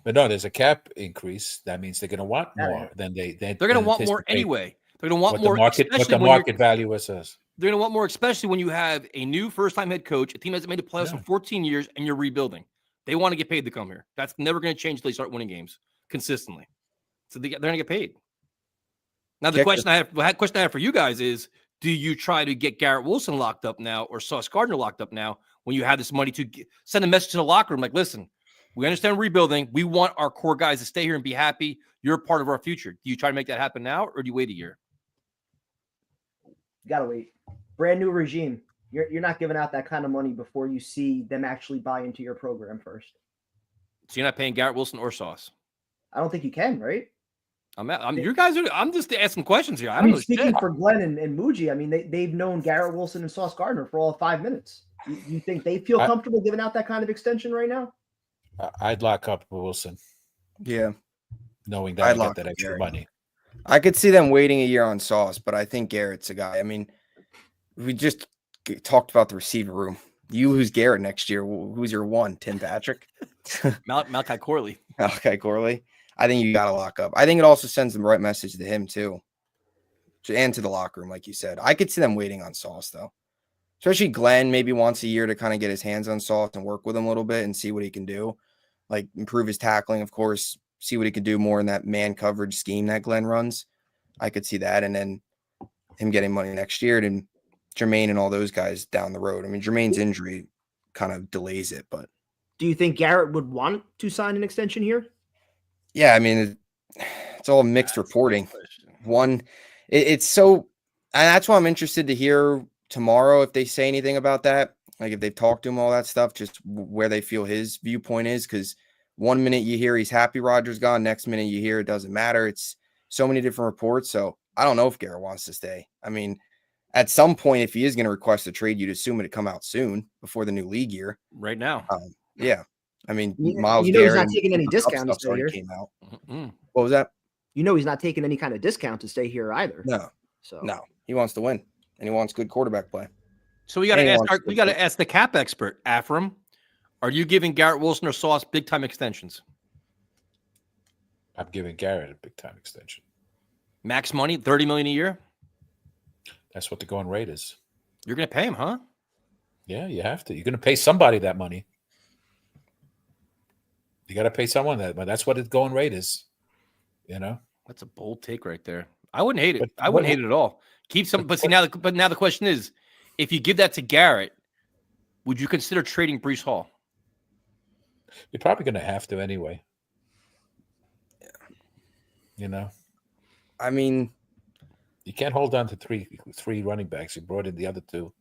S4: But no, there's a cap increase. That means they're going to want more than they're
S3: going to want more anyway. They're going to want more.
S4: What the market value says.
S3: They're going to want more, especially when you have a new first-time head coach, a team that hasn't made the playoffs in 14 years, and you're rebuilding. They want to get paid to come here. That's never going to change until they start winning games consistently. So they're going to get paid. Now, the question I have for you guys is, do you try to get Garrett Wilson locked up now or Sauce Gardner locked up now when you have this money to send a message to the locker room like, listen, We understand rebuilding. We want our core guys to stay here and be happy. You're a part of our future. Do you try to make that happen now, or do you wait a year?
S1: You gotta wait. Brand new regime. You're not giving out that kind of money before you see them actually buy into your program first.
S3: So you're not paying Garrett Wilson or Sauce.
S1: I don't think you can, right?
S3: You guys are. I'm just asking questions here. I
S1: I
S3: don't
S1: mean,
S3: know
S1: speaking
S3: shit.
S1: for Glenn and Muji, I mean, they've known Garrett Wilson and Sauce Gardner for all of 5 minutes. You think they feel comfortable giving out that kind of extension right now?
S4: I'd lock up Wilson,
S5: Yeah.
S4: knowing that
S5: I'd
S4: I get
S5: lock
S4: that
S5: up
S4: extra
S5: Garrett.
S4: money.
S5: I could see them waiting a year on Sauce, but I think Garrett's a guy. I mean, we just talked about the receiver room. You lose Garrett next year. Who's your one? Tim Patrick?
S3: Malachi Corley.
S5: Okay, Corley. I think you got to lock up. I think it also sends the right message to him, too, and to the locker room, like you said. I could see them waiting on Sauce, though. Especially Glenn maybe once a year to kind of get his hands on Sauce and work with him a little bit and see what he can do. Like, improve his tackling, of course, see what he could do more in that man coverage scheme that Glenn runs. I could see that. And then him getting money next year and Jermaine and all those guys down the road. I mean, Jermaine's injury kind of delays it, but
S1: Do you think Garrett would want to sign an extension here?
S5: yeah, I mean, it's all mixed reporting. It's so, and that's why I'm interested to hear tomorrow if they say anything about that. Like if they've talked to him, all that stuff, just where they feel his viewpoint is. Because 1 minute you hear he's happy Rodgers gone, next minute you hear it doesn't matter. It's so many different reports. So I don't know if Garrett wants to stay. I mean, at some point, if he is going to request a trade, you'd assume it'd come out soon before the new league year.
S3: Right now.
S5: Yeah. I mean,
S1: You
S5: Miles
S1: know he's
S5: Garrett
S1: not
S5: and
S1: taking any
S5: Cooper Kupp
S1: discount to
S5: stuff's
S1: stay
S5: already
S1: here.
S5: came out.
S3: Mm-mm.
S5: What was that?
S1: You know he's not taking any kind of discount to stay here either.
S5: No,
S1: So
S5: no. He wants to win, and he wants good quarterback play.
S3: So we got to
S5: Anyone
S3: ask.
S5: wants
S3: We
S5: to
S3: got to
S5: do-
S3: ask the cap expert, Afram. Are you giving Garrett Wilson or Sauce big time extensions?
S4: I'm giving Garrett a big time extension.
S3: Max money, $30 million a year.
S4: That's what the going rate is.
S3: You're going to pay him, huh?
S4: Yeah, you have to. You're going to pay somebody that money. You got to pay someone that, but that's what the going rate is. You know,
S3: That's a bold take right there. I wouldn't hate it.
S4: But
S3: I wouldn't
S4: what-
S3: hate it at all. Keep some, but see now. But now the question is, if you give that to Garrett, would you consider trading Brees Hall?
S4: you're probably going to have to anyway. You know,
S5: I mean,
S4: you can't hold on to three running backs. You brought in the other two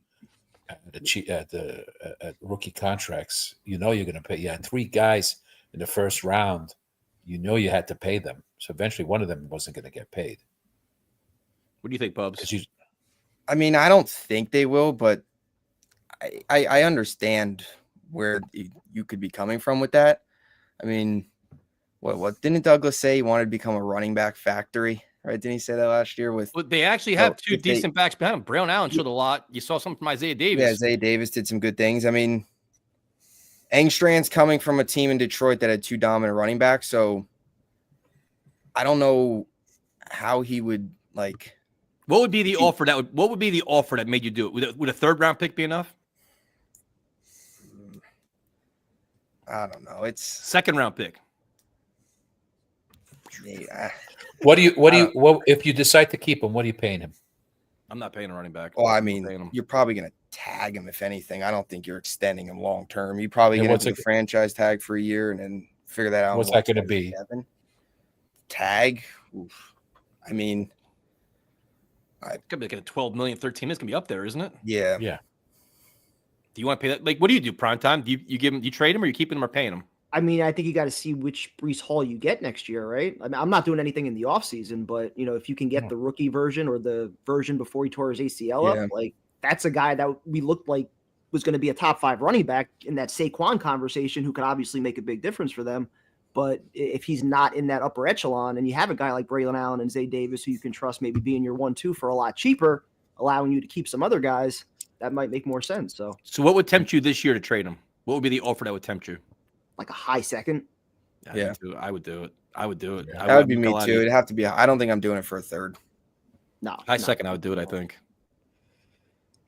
S4: at rookie contracts. You know you're going to pay. You had 3 guys in the first round. You know you had to pay them. So eventually, one of them wasn't going to get paid.
S3: What do you think, Bubs?
S4: Because you,
S5: I mean, I don't think they will, but I understand where you could be coming from with that. I mean, what didn't Douglas say? He wanted to become a running back factory, right? Didn't he say that last year? With
S3: But they actually have two
S5: if they-
S3: decent backs behind him. Brown Allen showed a lot. You saw something from Isaiah Davis.
S5: yeah, Zay Davis did some good things. I mean, Engstrand's coming from a team in Detroit that had 2 dominant running backs, so I don't know how he would like.
S3: What would be the offer that would? What would be the offer that made you do it? Would a 3rd round pick be enough?
S5: I don't know. It's
S3: 2nd round pick.
S5: yeah.
S4: what if you decide to keep him? What are you paying him?
S3: I'm not paying a running back.
S5: Well, I
S3: I'm paying
S5: mean,
S3: him.
S5: you're probably going to tag him if anything. I don't think you're extending him long term. You probably
S4: And
S5: get
S4: what's
S5: into the
S4: it-
S5: franchise tag for a year and then figure that out. in
S4: What's
S5: what,
S4: that gonna be?
S5: 27? Tag? Oof. I mean,
S3: It's gonna be like a 12 million, 13 minutes. Gonna be up there, isn't it?
S5: yeah.
S4: Yeah.
S3: Do you want to pay that? Like, what do you do? Prime time? Do you give him? You trade him, or you keeping him, or paying him?
S1: I mean, I think you got to see which Brees Hall you get next year, right? I mean, I'm not doing anything in the offseason, but you know, if you can get the rookie version or the version before he tore his ACL
S5: Yeah.
S1: up, like that's a guy that we looked like was going to be a top 5 running back in that Saquon conversation, who could obviously make a big difference for them. But if he's not in that upper echelon, and you have a guy like Braylon Allen and Zay Davis who you can trust maybe being your 1-2 for a lot cheaper, allowing you to keep some other guys, that might make more sense. So
S3: So, what would tempt you this year to trade him? What would be the offer that would tempt you?
S1: like a high second.
S5: Yeah.
S3: I would do it. I would do it. I
S5: That would be
S3: I'm
S5: me
S3: not gonna lie to
S5: too.
S3: you.
S5: It'd have to be. I don't think I'm doing it for a 3rd.
S1: No.
S3: High
S1: no.
S3: second, I would do it. I think.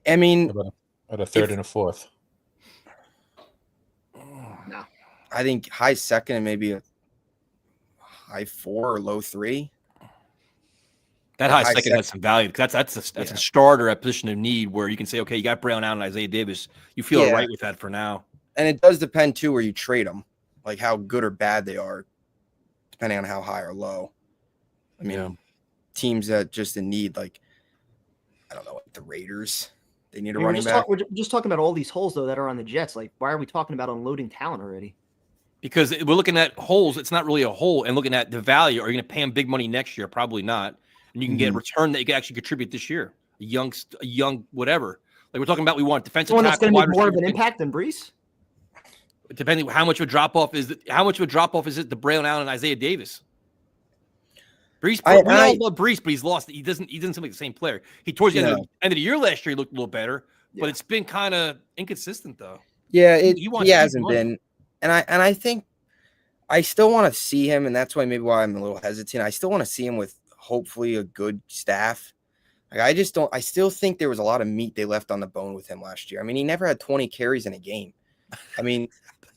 S5: I mean,
S4: About a 3rd and a 4th.
S1: No.
S5: I think high 2nd and maybe a high 4 or low 3.
S3: That
S5: Yeah,
S3: high
S5: high
S3: second has some value because that's
S5: Yeah.
S3: a starter at position of need where you can say, okay, you got Brown Allen and Isaiah Davis. You feel all
S5: Yeah.
S3: right with that for now.
S5: And it does depend too where you trade them. like how good or bad they are, depending on how high or low. I mean,
S3: Yeah.
S5: teams that just in need, like I don't know, like the Raiders, they need a
S1: I mean,
S5: running back.
S1: we're just talking about all these holes though that are on the Jets. Like, why are we talking about unloading talent already?
S3: Because we're looking at holes. It's not really a hole, and looking at the value. Are you going to pay him big money next year? Probably not. And you can get a return that you can actually contribute this year. A young whatever. Like we're talking about, we want defensive
S1: Someone that's
S3: tackle,
S1: going to
S3: wide
S1: make more of
S3: receiver,
S1: an impact than Brees.
S3: depending how much of a drop off is it to Braylon Allen and Isaiah Davis. Brees, we all love Brees, but he's lost. He doesn't seem like the same player. He towards the end of the year last year, he looked a little better, but it's been kind of inconsistent though.
S5: Yeah,
S3: He
S5: hasn't been, and I think I still want to see him, and that's why I'm a little hesitant. I still want to see him with hopefully a good staff. Like I still think there was a lot of meat they left on the bone with him last year. I mean, he never had 20 carries in a game. I mean,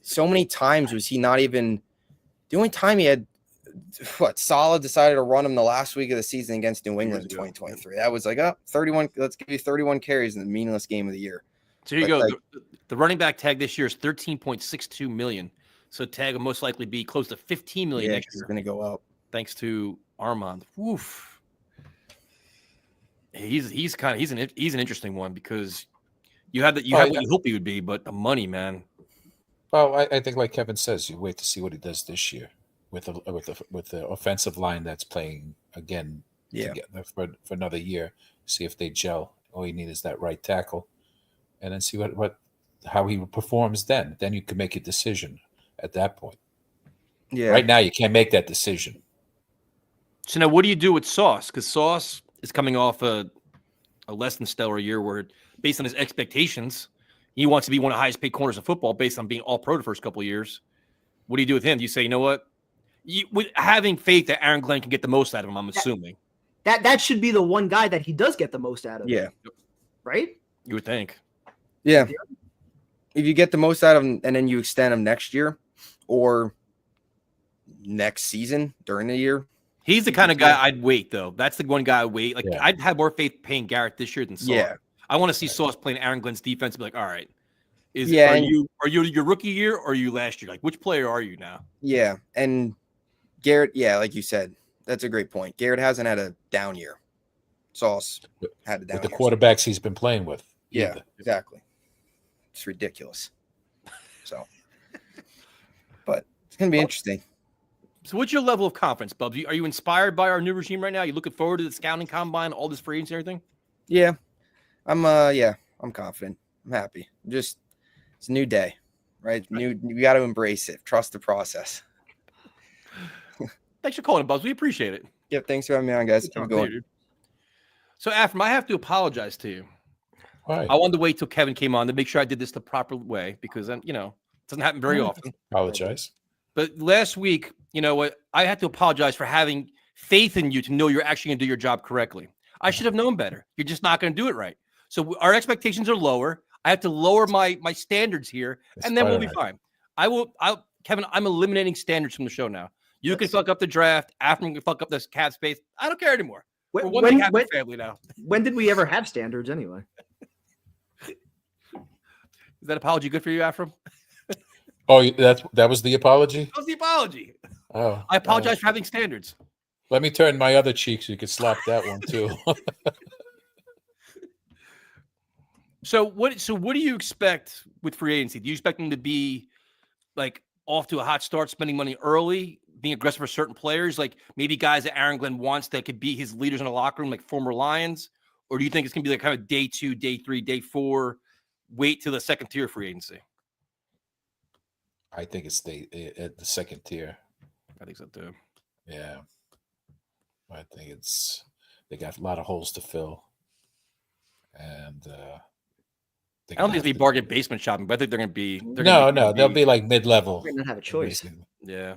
S5: so many times was he not even the only time he had Saleh decided to run him the last week of the season against New England in 2023. That was like, 31, let's give you 31 carries in the meaningless game of the year.
S3: So here you go. Like, the running back tag this year is $13.62 million. So tag will most likely be close to $15 million next year.
S5: It's going to go up.
S3: Thanks to Armand. Woof. He's an interesting one because you have what you hope he would be, but the money, man.
S4: Well, I think like Kevin says, you wait to see what he does this year with the offensive line that's playing again together for another year. See if they gel. All you need is that right tackle, and then see how he performs. Then you can make a decision at that point.
S5: Yeah.
S4: Right now, you can't make that decision.
S3: So now, what do you do with Sauce? Because Sauce is coming off a less than stellar year, where based on his expectations, he wants to be one of the highest paid corners in football based on being all pro the first couple of years. What do you do with him? Do you say, you know what? With having faith that Aaron Glenn can get the most out of him, I'm assuming.
S1: That should be the one guy that he does get the most out of.
S5: Yeah.
S1: Right?
S3: You would think.
S5: Yeah. If you get the most out of him and then you extend him next year or next season during the year.
S3: He's the kind of guy I'd wait, though. That's the one guy I'd wait. Like, I'd have more faith paying Garrett this year than Sauce. Yeah. I want to see Sauce playing Aaron Glenn's defense and be like, all right, are you your rookie year or are you last year? Like, which player are you now?
S5: Yeah. And Garrett, like you said, that's a great point. Garrett hasn't had a down year. Sauce had a down year.
S4: With the quarterbacks he's been playing with.
S5: Yeah, exactly. It's ridiculous. So, but it's going to be interesting.
S3: So what's your level of confidence, Bubs? Are you inspired by our new regime right now? Are you looking forward to the scouting combine, all this free agency and everything?
S5: Yeah. I'm confident. I'm happy. It's a new day, right? You got to embrace it. Trust the process.
S3: Thanks for calling, Bubs. We appreciate it.
S5: Yep. Thanks for having me on, guys. I'm going.
S3: So, Afram, I have to apologize to you.
S4: Why?
S3: I wanted to wait till Kevin came on to make sure I did this the proper way because, it doesn't happen very often.
S4: Apologize.
S3: But last week, you know what? I had to apologize for having faith in you to know you're actually going to do your job correctly. I should have known better. You're just not going to do it right. So our expectations are lower. I have to lower my standards here, and then we'll be fine. Kevin, I'm eliminating standards from the show now. You can fuck up the draft. Afram can fuck up this cap space. I don't care anymore. We're one big happy family now.
S1: When did we ever have standards anyway?
S3: Is that apology good for you, Afram?
S4: Oh, that was the apology?
S3: That was the apology.
S4: Oh,
S3: I apologize for having standards.
S4: Let me turn my other cheek so you can slap that one too.
S3: So what do you expect with free agency? Do you expect them to be like off to a hot start, spending money early, being aggressive for certain players, like maybe guys that Aaron Glenn wants that could be his leaders in the locker room, like former Lions? Or do you think it's going to be like kind of day 2, day 3, day 4, wait till the second tier free agency?
S4: I think it's at the second tier.
S3: I think so too.
S4: Yeah. I think they got a lot of holes to fill. And
S3: I don't think it's be bargain basement shopping, but I think they're going to be.
S4: They'll be like mid-level.
S1: They're going to have a choice.
S3: Yeah.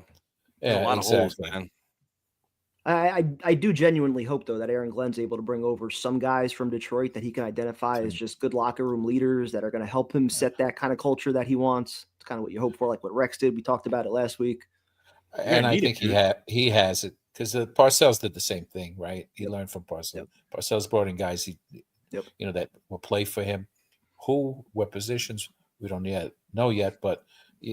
S4: Yeah,
S3: a lot of holes, man.
S1: I do genuinely hope, though, that Aaron Glenn's able to bring over some guys from Detroit that he can identify as just good locker room leaders that are going to help him set that kind of culture that he wants. It's kind of what you hope for, like what Rex did. We talked about it last week.
S4: And I think he has it because Parcells did the same thing, right? He learned from Parcells. Yep. Parcells brought in guys that will play for him. What positions we don't know yet, but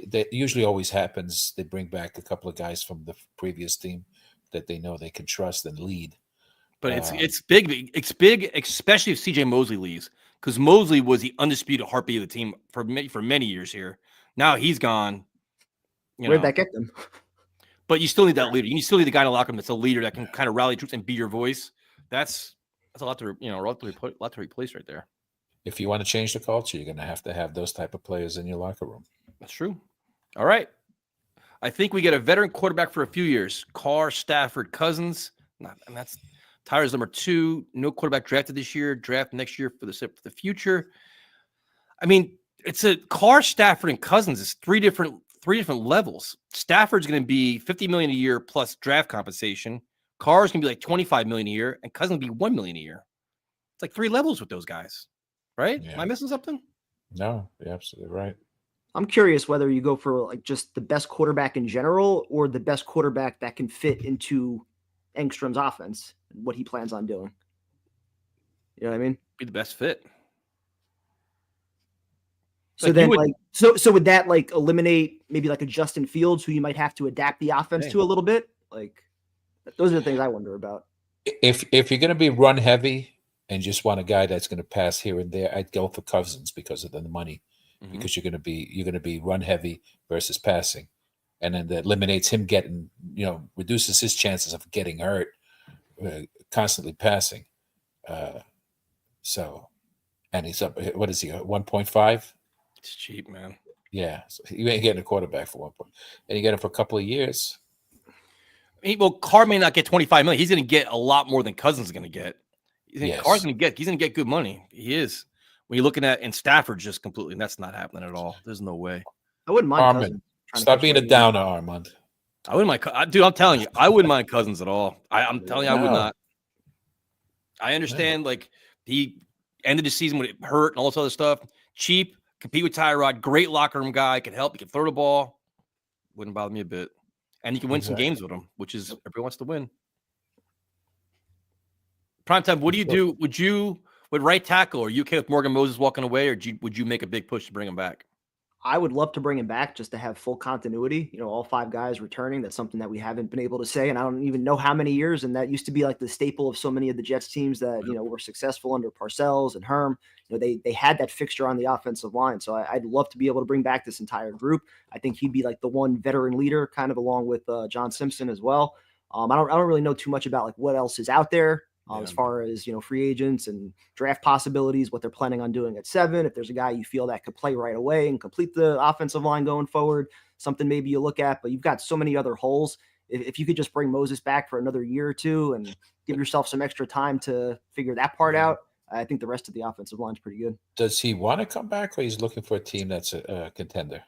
S4: that usually always happens. They bring back a couple of guys from the previous team that they know they can trust and lead.
S3: But it's big. It's big, especially if CJ Mosley leaves, because Mosley was the undisputed heartbeat of the team for many years here. Now he's gone.
S1: Where'd that get them?
S3: But you still need that leader. You still need the guy in the locker room that's a leader that can kind of rally troops and be your voice. That's a lot to a lot to replace right there.
S4: If you want to change the culture, you're going to have those type of players in your locker room.
S3: That's true. All right. I think we get a veteran quarterback for a few years. Carr, Stafford, Cousins. And that's Tyler's number 2. No quarterback drafted this year. Draft next year for the future. I mean, it's a Carr, Stafford, and Cousins. It's three different levels. Stafford's going to be $50 million a year plus draft compensation. Carr's going to be like $25 million a year, and Cousins will be $1 million a year. It's like 3 levels with those guys, right?
S4: Yeah.
S3: Am I missing something?
S4: No, you're absolutely right.
S1: I'm curious whether you go for like just the best quarterback in general or the best quarterback that can fit into Engstrom's offense and what he plans on doing. You know what I mean?
S3: Be the best fit.
S1: So then, so would that like eliminate maybe like a Justin Fields who you might have to adapt the offense to a little bit? Like, those are the things I wonder about.
S4: If you're going to be run heavy and just want a guy that's going to pass here and there, I'd go for Cousins because of the money. Mm-hmm. Because you're going to be run heavy versus passing, and then that eliminates him getting, reduces his chances of getting hurt, constantly passing. And he's up. What is he? 1.5.
S3: It's cheap, man.
S4: Yeah, so you ain't getting a quarterback for 1 point, and you get him for a couple of years.
S3: Well, Carr may not get $25 million. He's going to get a lot more than Cousins is going to get.
S4: Yes.
S3: Carr's going to get good money. He is. When you're looking at, and Stafford just completely, and that's not happening at all. There's no way.
S1: I wouldn't mind.
S4: Armand, stop being a downer, Armand.
S3: I wouldn't mind, dude. I'm telling you, I wouldn't mind Cousins at all. I'm telling you, I would not. I understand, like he ended the season when it hurt and all this other stuff. Cheap, compete with Tyrod, great locker room guy, can help. He can throw the ball. Wouldn't bother me a bit, and you can win some games with him, which is everyone wants to win. Primetime, what do you do? Would right tackle, are you okay with Morgan Moses walking away, or would you make a big push to bring him back?
S1: I would love to bring him back just to have full continuity. All 5 guys returning. That's something that we haven't been able to say, and I don't even know how many years. And that used to be like the staple of so many of the Jets teams that were successful under Parcells and Herm. They had that fixture on the offensive line. So I'd love to be able to bring back this entire group. I think he'd be like the one veteran leader, kind of along with John Simpson as well. I don't really know too much about like what else is out there. As far as, free agents and draft possibilities, what they're planning on doing at 7. If there's a guy you feel that could play right away and complete the offensive line going forward, something maybe you look at, but you've got so many other holes. If you could just bring Moses back for another year or 2 and give yourself some extra time to figure that part out, I think the rest of the offensive line is pretty good.
S4: Does he want to come back, or he's looking for a team that's a contender?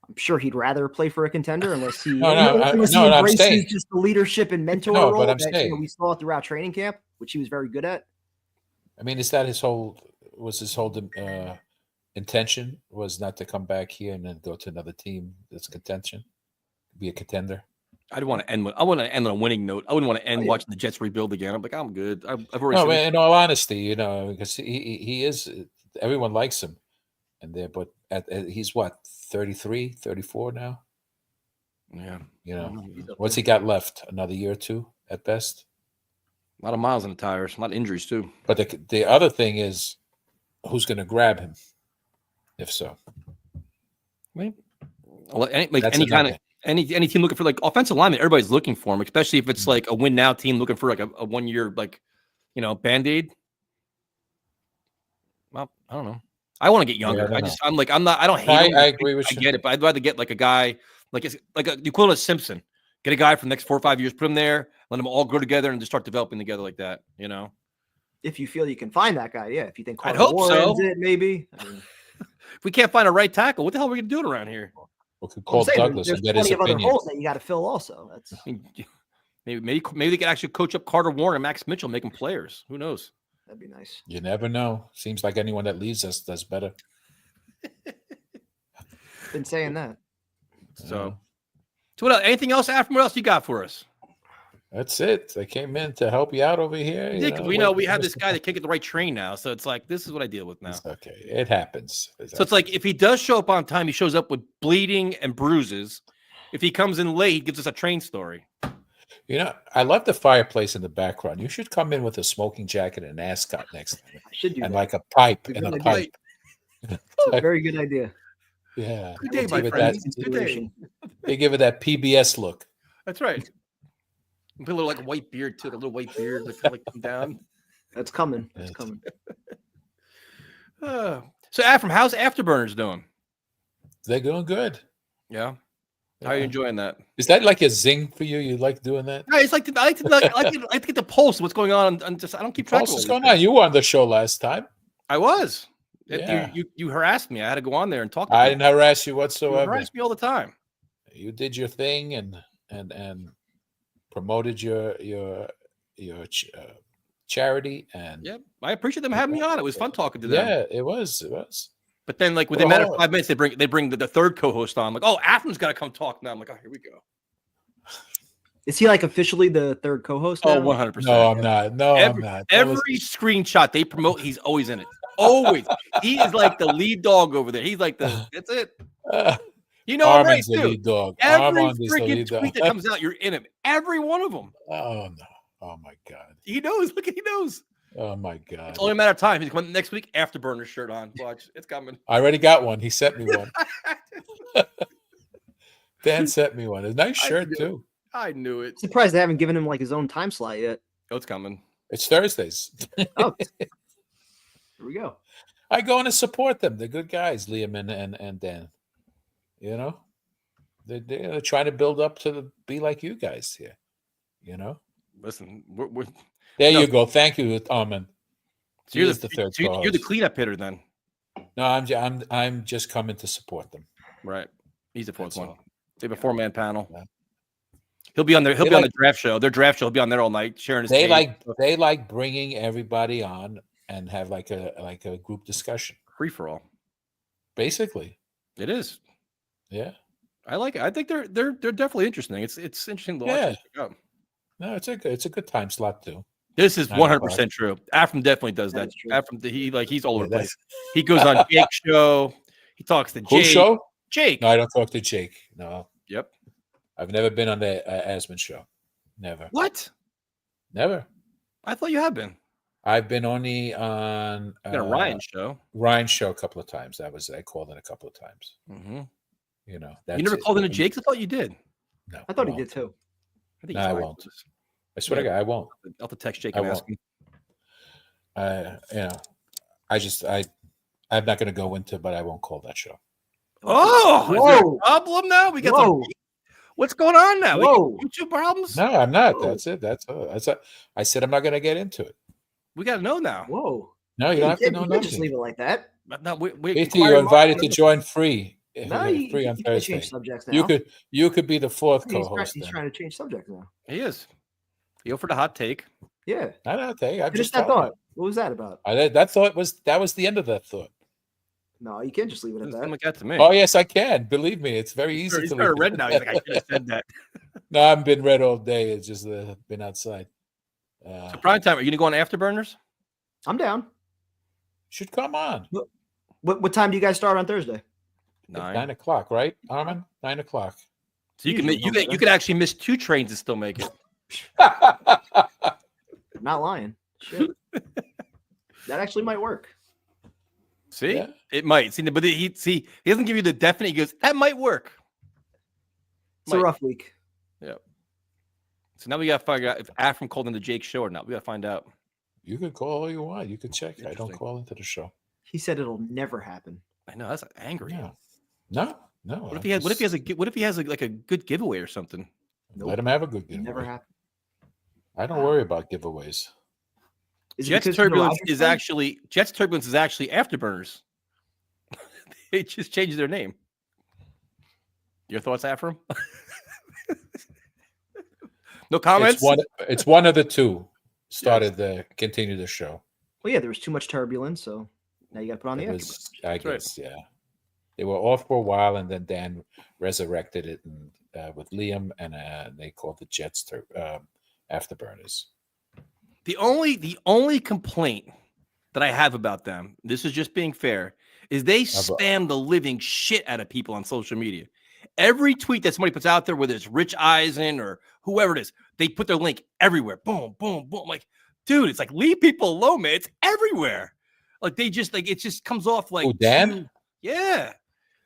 S1: I'm sure he'd rather play for a contender unless he
S4: embraces
S1: just the leadership and mentor role that we saw throughout training camp, which he was very good at.
S4: I mean, is that his whole intention was not to come back here and then go to another team that's contention, be a contender?
S3: I want to end on a winning note. I wouldn't want to end watching the Jets rebuild again. I'm like, I'm good. I've already.
S4: No, in all honesty, because he is. Everyone likes him, but he's what, 33, 34 now.
S3: Yeah.
S4: What's he got left? Another year or 2 at best.
S3: A lot of miles in the tires, a lot of injuries too.
S4: But the other thing is, who's going to grab him? If so, any team looking for like offensive lineman, everybody's looking for him, especially if it's like a win now team looking for like a 1 year Band-Aid. Well, I don't know. I want to get younger. I don't hate him. I agree with you.
S3: I get it, but I'd rather get like a guy like the equivalent of Simpson. Get a guy for the next 4 or 5 years, put him there, let them all grow together, and just start developing together like that.
S1: If you feel you can find that guy, yeah. If you think
S3: I'd hope so.
S1: Maybe.
S3: If we can't find a right tackle, what the hell are we gonna do it around here?
S4: We could call Douglas and get his opinion. There's plenty of other holes
S1: that you got to fill. Also,
S3: maybe they could actually coach up Carter Warner and Max Mitchell, make them players. Who knows?
S1: That'd be nice.
S4: You never know. Seems like anyone that leaves us does better.
S1: Been saying that.
S3: So what else? Anything else, After? What else you got for us?
S4: That's it. They came in to help you out over here.
S3: Yeah, 'cause we know we have this guy that can't get the right train now, so it's like this is what I deal with now.
S4: It's okay. It happens.
S3: So it's like if he does show up on time, he shows up with bleeding and bruises. If he comes in late, he gives us a train story.
S4: I love the fireplace in the background. You should come in with a smoking jacket and an ascot next time,
S1: I should do
S4: and
S1: that.
S4: like a pipe
S1: Good
S4: and a
S1: idea.
S4: pipe.
S1: Very good idea.
S4: Yeah,
S3: Good day,
S1: We'll
S3: my
S1: take
S3: friend.
S1: that into
S3: Good day.
S1: consideration.
S4: they give it that PBS look.
S3: That's right. Put a little like white beard too, a little white beard, like come down.
S1: That's coming.
S4: Yes.
S1: That's coming.
S3: So Afram, how's Afterburners doing?
S4: They're doing good.
S3: Yeah. How are you
S4: Yeah.
S3: enjoying that?
S4: Is that like a zing for you? You like doing that?
S3: No, it's like I like to get the pulse of what's going on. And just I don't keep track of
S4: What's
S3: all
S4: going
S3: these
S4: on? You were on the show last time.
S3: things. I was.
S4: Yeah.
S3: You harassed me. I had to go on there and talk. To
S4: I
S3: people.
S4: didn't harass you
S3: You
S4: whatsoever.
S3: harass me all the time.
S4: You did your thing and promoted your charity and
S3: Yep. I appreciate them having me on. It was fun talking to them.
S4: yeah, it was.
S3: But then, like within a
S4: Well,
S3: matter of 5 minutes, they bring the third co-host on. Like, oh, Afram's got to come talk now. I'm like, oh, here we go.
S1: Is he like officially the third co-host?
S3: Oh,
S1: now?
S3: 100%.
S4: No, I'm not. No, I'm not. That was-
S3: Every screenshot they promote, he's always in it. Always. He is like the lead dog over there. He's like that's it. You know, I'm right
S4: Armin's the
S3: too.
S4: lead dog.
S3: Every
S4: Armand is the
S3: freaking
S4: lead
S3: tweet
S4: dog.
S3: that comes out, you're in it. Every one of them.
S4: Oh no! Oh my god!
S3: He knows. Look, he knows.
S4: Oh my god!
S3: It's only a matter of time. He's coming next week. Afterburner shirt on. Watch, it's coming.
S4: I already got one. He sent me one. Dan sent me one. A nice
S3: I
S4: shirt
S3: knew
S4: too.
S3: I knew it.
S1: Surprised they haven't given him like his own time slot yet.
S3: Oh, it's coming.
S4: It's Thursdays.
S1: Oh, here we go.
S4: I go in to support them. They're good guys, Liam and Dan. You know, they're trying to build up to be like you guys here. You know,
S3: Listen, we're
S4: there
S3: No.
S4: you go. Thank you, Armin.
S3: so you're
S4: He is the third.
S3: so you're the
S4: co-host.
S3: cleanup hitter then,
S4: No, I'm just coming to support them.
S3: right? He's the fourth
S4: That's
S3: one.
S4: all.
S3: They have a 4-man panel.
S4: Yeah.
S3: He'll be on there. He'll
S4: They
S3: be on
S4: like-
S3: the draft show. Their draft show. He'll be on there all night, sharing his.
S4: They
S3: take.
S4: like bringing everybody on and have like a group discussion.
S3: free for all.
S4: Basically,
S3: It is.
S4: yeah.
S3: I like it. I think they're definitely interesting. It's interesting to watch.
S4: Yeah.
S3: and check out.
S4: No, it's a good time slot too.
S3: This is
S4: 9 o'clock.
S3: 100% true. Afram definitely does
S1: That
S3: that.
S1: is true.
S3: Afram, he's all over
S4: Yeah,
S3: the place. He goes on Jake's show. He talks to
S4: Who
S3: Jake.
S4: show?
S3: Jake.
S4: No, I don't talk to Jake. No,
S3: Yep.
S4: I've never been on the Asman show. Never,
S3: What?
S4: never.
S3: I thought you had been.
S4: I've been only on
S3: You got a Ryan show.
S4: Ryan's show a couple of times. I called in a couple of times.
S3: Mm-hmm.
S4: You know,
S3: You never called into Jake's? I thought you did.
S4: No,
S1: I thought he
S4: won't.
S1: did too.
S3: I think
S4: No,
S3: he's
S4: I
S3: fine.
S4: won't. I swear to God, I won't.
S3: I'll have to text Jake
S4: I
S3: and ask
S4: won't.
S3: him.
S4: You know, I'm not going to go into, but I won't call that show.
S3: Oh, is there a
S1: Whoa.
S3: problem now? We got
S1: Whoa.
S3: what's going on now? We
S1: Whoa.
S3: got YouTube problems?
S4: No, I'm not.
S1: Whoa.
S4: That's it. That's it. I said I'm not going to get into it.
S3: We got to know now.
S1: Whoa.
S4: No, you don't have to know
S1: You can't just
S4: nothing.
S1: leave it like that.
S3: But no, we
S4: If
S3: inquire
S4: you're
S3: more.
S4: invited to join free,
S1: No,
S4: free on
S1: you can
S4: Thursday.
S1: change subjects now.
S4: You could be the fourth
S1: He's, trying,
S4: co-host.
S1: he's
S4: then.
S1: trying to change subjects now.
S3: He is. He offered a hot take.
S1: Yeah.
S4: I don't think. I'm
S1: Finish
S4: just
S1: that
S4: telling
S1: thought. What was that about?
S4: you. That thought was the end of that thought.
S1: No, you can't just leave it at
S3: Doesn't
S1: that.
S3: sound like that to me.
S4: Oh yes, I can. Believe me, it's very easy
S3: He's
S4: to.
S3: very
S4: leave.
S3: red now. He's like, I should have said that.
S4: No, I haven't been red all day. It's just been outside.
S3: So prime time. Are you gonna go on Afterburners?
S1: I'm down.
S4: Should come on.
S1: What time do you guys start on Thursday?
S4: 9 o'clock, right, Armin? 9 o'clock.
S3: So you can
S1: Usually don't
S3: you could actually miss 2 trains and still make it.
S1: I'm not lying. Shit. That actually might work.
S3: See,
S4: Yeah.
S3: it might. See, but he doesn't give you the definite. He goes, that might work.
S1: It's a
S3: Might.
S1: rough week.
S3: So now we got to figure out if Afram called into Jake's show or not. We got to find out.
S4: You could call all you want. You could check. I don't
S3: Interesting.
S4: call into the show.
S1: He said it'll never happen.
S3: I know that's angry.
S4: No.
S3: What if he has? What if he has like a good giveaway or something?
S4: Let him have a good
S1: Never
S4: giveaway.
S1: happen.
S4: I don't worry about giveaways.
S1: Is it
S3: Jets
S1: because he's a
S3: turbulence
S1: Rodgers
S3: is
S1: fan?
S3: actually Afterburners. They just changed their name. Your thoughts, Afram? No comments.
S4: It's one of the two started the continue the show.
S1: Well, yeah, there was too much turbulence, so now you got to put on the
S4: It
S1: after.
S4: was, I
S3: That's right.
S4: guess, yeah. They were off for a while, and then Dan resurrected it and, with Liam, and they called the Jets afterburners.
S3: The only complaint that I have about them, this is just being fair, is they spam the living shit out of people on social media. Every tweet that somebody puts out there, whether it's Rich Eisen or whoever it is, they put their link everywhere. Boom, boom, boom. Like, dude, it's like, leave people alone, man. It's everywhere. Like, they just, like, it just comes off like,
S4: Oh, Dan?
S3: Yeah.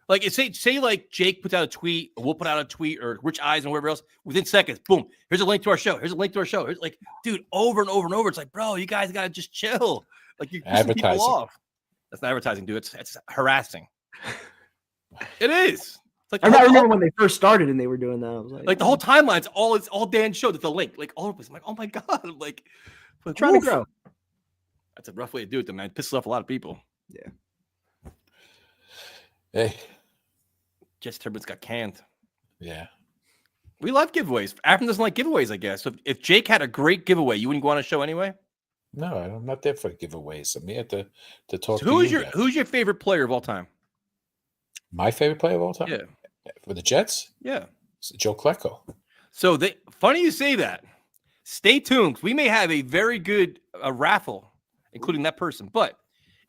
S3: Like, it's say like Jake puts out a tweet, or we'll put out a tweet, or Rich Eisen, or whatever else, within seconds, boom, here's a link to our show. Here's a link to our show. Here's like, dude, over and over and over. It's like, bro, you guys got to just chill. Like, you're pissing people
S4: Advertising.
S3: off. That's not advertising, dude. It's harassing. It is. It's like
S1: I remember when they first started and they were doing that. I was
S3: like the whole timeline's all Dan showed. It's a link, like all of us. I'm like, oh my god, I'm like
S1: trying to grow.
S3: That's a rough way to do it, though, man. It pisses off a lot of people.
S1: Yeah.
S4: Hey,
S3: Jets Turbines got canned.
S4: yeah.
S3: We love giveaways. Afton doesn't like giveaways, I guess. So if Jake had a great giveaway, you wouldn't go on a show anyway.
S4: No, I'm not there for giveaways. I'm here to talk.
S3: So
S4: to you guys.
S3: who's your favorite player of all time?
S4: My favorite player of all time?
S3: Yeah.
S4: For the Jets?
S3: Yeah.
S4: It's Joe Klecko.
S3: So funny you say that. Stay tuned. We may have a very good raffle, including that person. But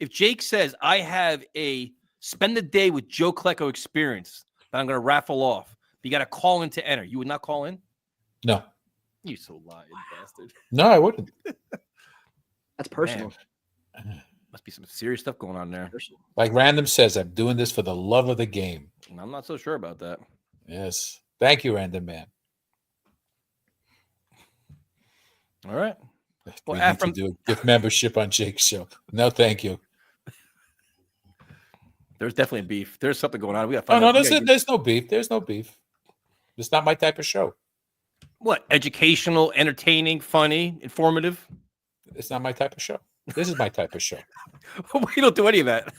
S3: if Jake says, I have a spend the day with Joe Klecko experience that I'm going to raffle off, you got to call in to enter. You would not call in?
S4: No.
S3: You so lying bastard.
S4: No, I wouldn't.
S1: That's personal.
S4: Man.
S3: Must be some serious stuff going on there.
S4: Like Random says, I'm doing this for the love of the game.
S3: I'm not so sure about that.
S4: Yes. Thank you, Random Man.
S3: All right.
S4: We
S3: Well,
S4: need to do a gift membership on Jake's show. No, thank you.
S3: There's definitely beef. There's something going on. We got to
S4: Oh,
S3: find
S4: no,
S3: out.
S4: there's no beef. There's no beef. It's not my type of show.
S3: What? Educational, entertaining, funny, informative?
S4: It's not my type of show. This is my type of show.
S3: We don't do any of that.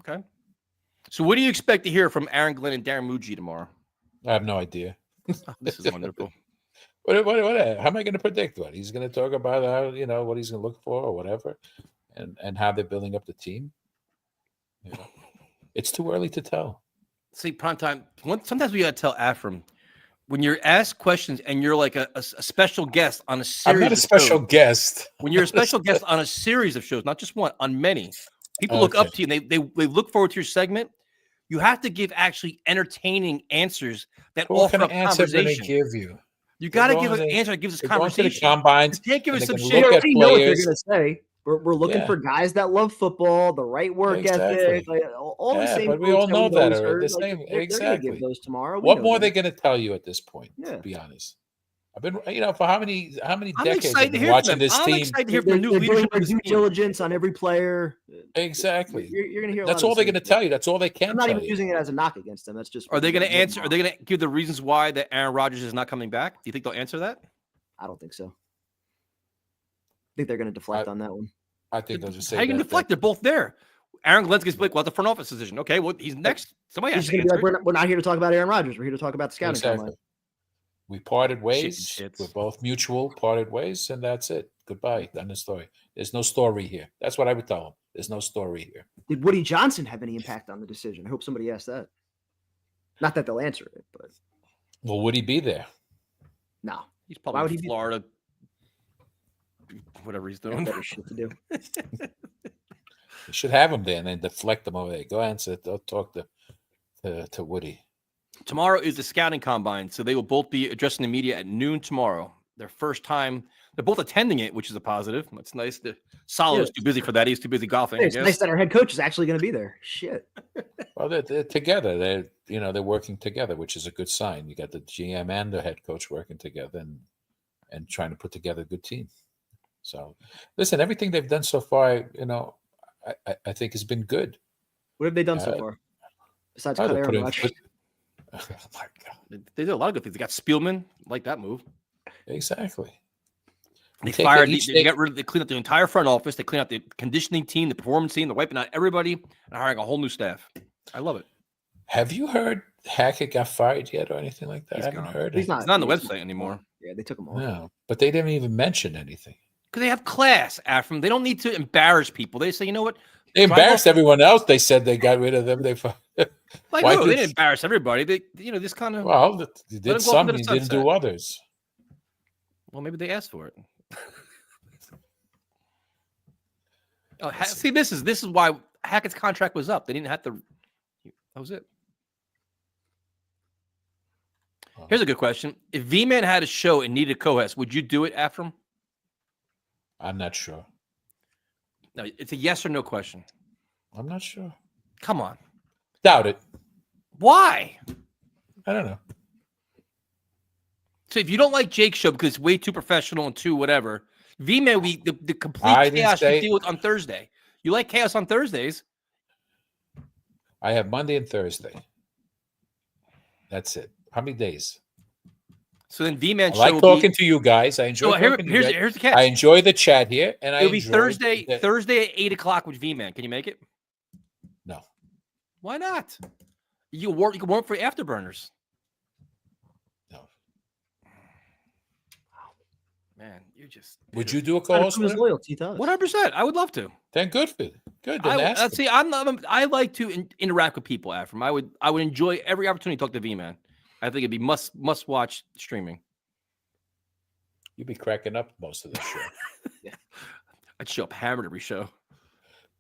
S3: Okay. So what do you expect to hear from Aaron Glenn and Darren Muji tomorrow?
S4: I have no idea.
S3: Oh, this is wonderful.
S4: What, how am I going to predict what? He's going to talk about how, what he's going to look for or whatever, and how they're building up the team. It's too early to tell.
S3: See, primetime, sometimes we got to tell Afram, when you're asked questions and you're like a special guest on a series
S4: I'm not a
S3: of
S4: special
S3: shows,
S4: guest.
S3: when you're a special guest on a series of shows, not just one, on many, people look
S4: Okay.
S3: up to you and they look forward to your segment. You have to give actually entertaining answers that
S4: What
S3: offer
S4: kind
S3: up
S4: of answer are they
S3: conversation.
S4: give you?
S3: You got to
S4: They're
S3: give an
S4: going to-
S3: answer that gives us
S4: They're going to the
S3: conversation.
S4: combines.
S3: You can't give us
S4: and
S3: some
S4: they
S3: shit.
S4: can
S1: We
S4: look at
S1: already know what they're
S4: players.
S1: going to say. We're looking
S4: Yeah.
S1: for guys that love football, the right work
S4: Exactly.
S1: ethic, like, all the
S4: Yeah,
S1: same.
S4: but we all
S1: quotes
S4: know
S1: we've
S4: that
S1: always
S4: already.
S1: heard,
S4: The
S1: like,
S4: same-
S1: they're gonna
S4: exactly.
S1: give those tomorrow. We
S4: What
S1: know
S4: more are they
S1: that.
S4: going to tell you at this point?
S1: Yeah.
S4: To be honest, I've been, for how many
S3: I'm
S4: decades
S3: excited
S4: I've
S3: to
S4: been
S3: hear
S4: watching
S3: from them.
S4: this
S3: I'm
S4: team.
S3: excited to hear from
S1: They're,
S3: the new
S1: they're doing
S3: leadership
S1: their
S3: of this
S1: due
S3: team.
S1: diligence on every player.
S4: Exactly.
S1: You're going to hear.
S4: That's all they're going to tell you. That's all they can
S1: I'm not
S4: tell
S1: even
S4: you.
S1: using it as a knock against them. That's just.
S3: Are they going to
S1: what
S3: answer? Are they going to give the reasons why that Aaron Rodgers is not coming back? Do you think they'll answer that?
S1: I don't think so. I think they're going to deflect on that one.
S4: I think they'll just say
S3: How you can
S4: that-
S3: deflect? They're both there. Aaron Glenn's going to speak. Well, the front office decision. Okay, well, he's next. Somebody has
S1: He's
S3: to
S1: going to be
S3: answer.
S1: like, we're not here to talk about Aaron Rodgers. We're here to talk about the scouting
S4: Exactly.
S1: combine.
S4: We parted ways.
S3: shits.
S4: We're both mutual parted ways, and that's it. Goodbye. Done the story. There's no story here. That's what I would tell them. There's no story here.
S1: Did Woody Johnson have any impact on the decision? I hope somebody asked that. Not that they'll answer it, but
S4: Well, would he be there?
S1: no.
S3: He's
S1: Why
S3: probably
S1: would
S3: in
S1: he be-
S3: Florida. Whatever he's
S1: Got
S3: doing.
S1: better shit to do.
S4: You should have him there and then deflect them over there. Go ahead and say, don't talk to Woody.
S3: Tomorrow is the scouting combine, so they will both be addressing the media at noon tomorrow. Their first time. They're both attending it, which is a positive. It's nice. Salo is too busy for that. He's too busy golfing.
S1: Hey,
S3: I
S1: it's
S3: guess.
S1: nice that our head coach is actually going to be there. Shit.
S4: Well, they're together. They're working together, which is a good sign. You got the GM and the head coach working together and trying to put together a good team. So, listen, everything they've done so far, I think has been good.
S1: What have they done so far? Besides
S4: Oh,
S1: cut
S4: they put
S1: Aaron
S4: in-
S1: Rodgers?
S4: Oh my God!
S3: They did a lot of good things. They got Spielman, like that move.
S4: Exactly.
S3: They
S4: Take
S3: fired.
S4: each
S3: They
S4: day-
S3: got rid of. They cleaned up the entire front office. They cleaned up the conditioning team, the performance team. They're wiping out everybody and hiring a whole new staff. I love it.
S4: Have you heard Hackett got fired yet or anything like that?
S3: He's
S4: I haven't
S3: gone.
S4: heard
S1: He's
S4: it.
S1: not,
S3: It's not on the
S1: he's-
S3: website anymore.
S1: Yeah, they took him off.
S4: No, but they didn't even mention anything.
S3: Because they have class, Afram. They don't need to embarrass people. They say, you know what?
S4: They
S3: Drive
S4: embarrassed
S3: off-
S4: everyone else. They said they got rid of them. They
S3: Like,
S4: Why
S3: no,
S4: do-
S3: they didn't embarrass everybody. They, this kind of.
S4: Well, you
S3: him
S4: did
S3: go
S4: some,
S3: off into
S4: you
S3: the
S4: didn't do
S3: sunset.
S4: others.
S3: Well, maybe they asked for it. Oh, see, this is why Hackett's contract was up. They didn't have to. That was it. Here's a good question: if V-Man had a show and needed a co-host, would you do it after him?
S4: I'm not sure.
S3: No, it's a yes or no question.
S4: I'm not sure.
S3: Come on.
S4: Doubt it.
S3: Why?
S4: I don't know.
S3: So if you don't like Jake's show because it's way too professional and too whatever, V-Man, the complete
S4: I didn't
S3: chaos you
S4: say-
S3: deal with on Thursday. You like chaos on Thursdays.
S4: I have Monday and Thursday. That's it. How many days?
S3: So then V-Man
S4: I
S3: show
S4: like
S3: will
S4: talking
S3: be,
S4: to you guys. I enjoy
S3: so
S4: talking to you
S3: here's
S4: guys.
S3: here's the catch.
S4: I enjoy the chat here, and I
S3: It'll be
S4: enjoy
S3: Thursday
S4: the-
S3: Thursday at 8:00 with V-Man. Can you make it?
S4: No,
S3: Why not? You can work for Afterburners.
S4: no.
S3: Man, you just
S4: Would you do a
S1: Trying to
S4: co-host
S1: prove
S4: with
S1: his
S4: him?
S1: loyalty to us.
S3: 100%. I would love to.
S4: Then good for good. Then ask him.
S3: See, I like to interact with people. After I would enjoy every opportunity to talk to V-Man. I think it'd be must watch streaming.
S4: You'd be cracking up most of the show,
S3: I'd show up hammered every show.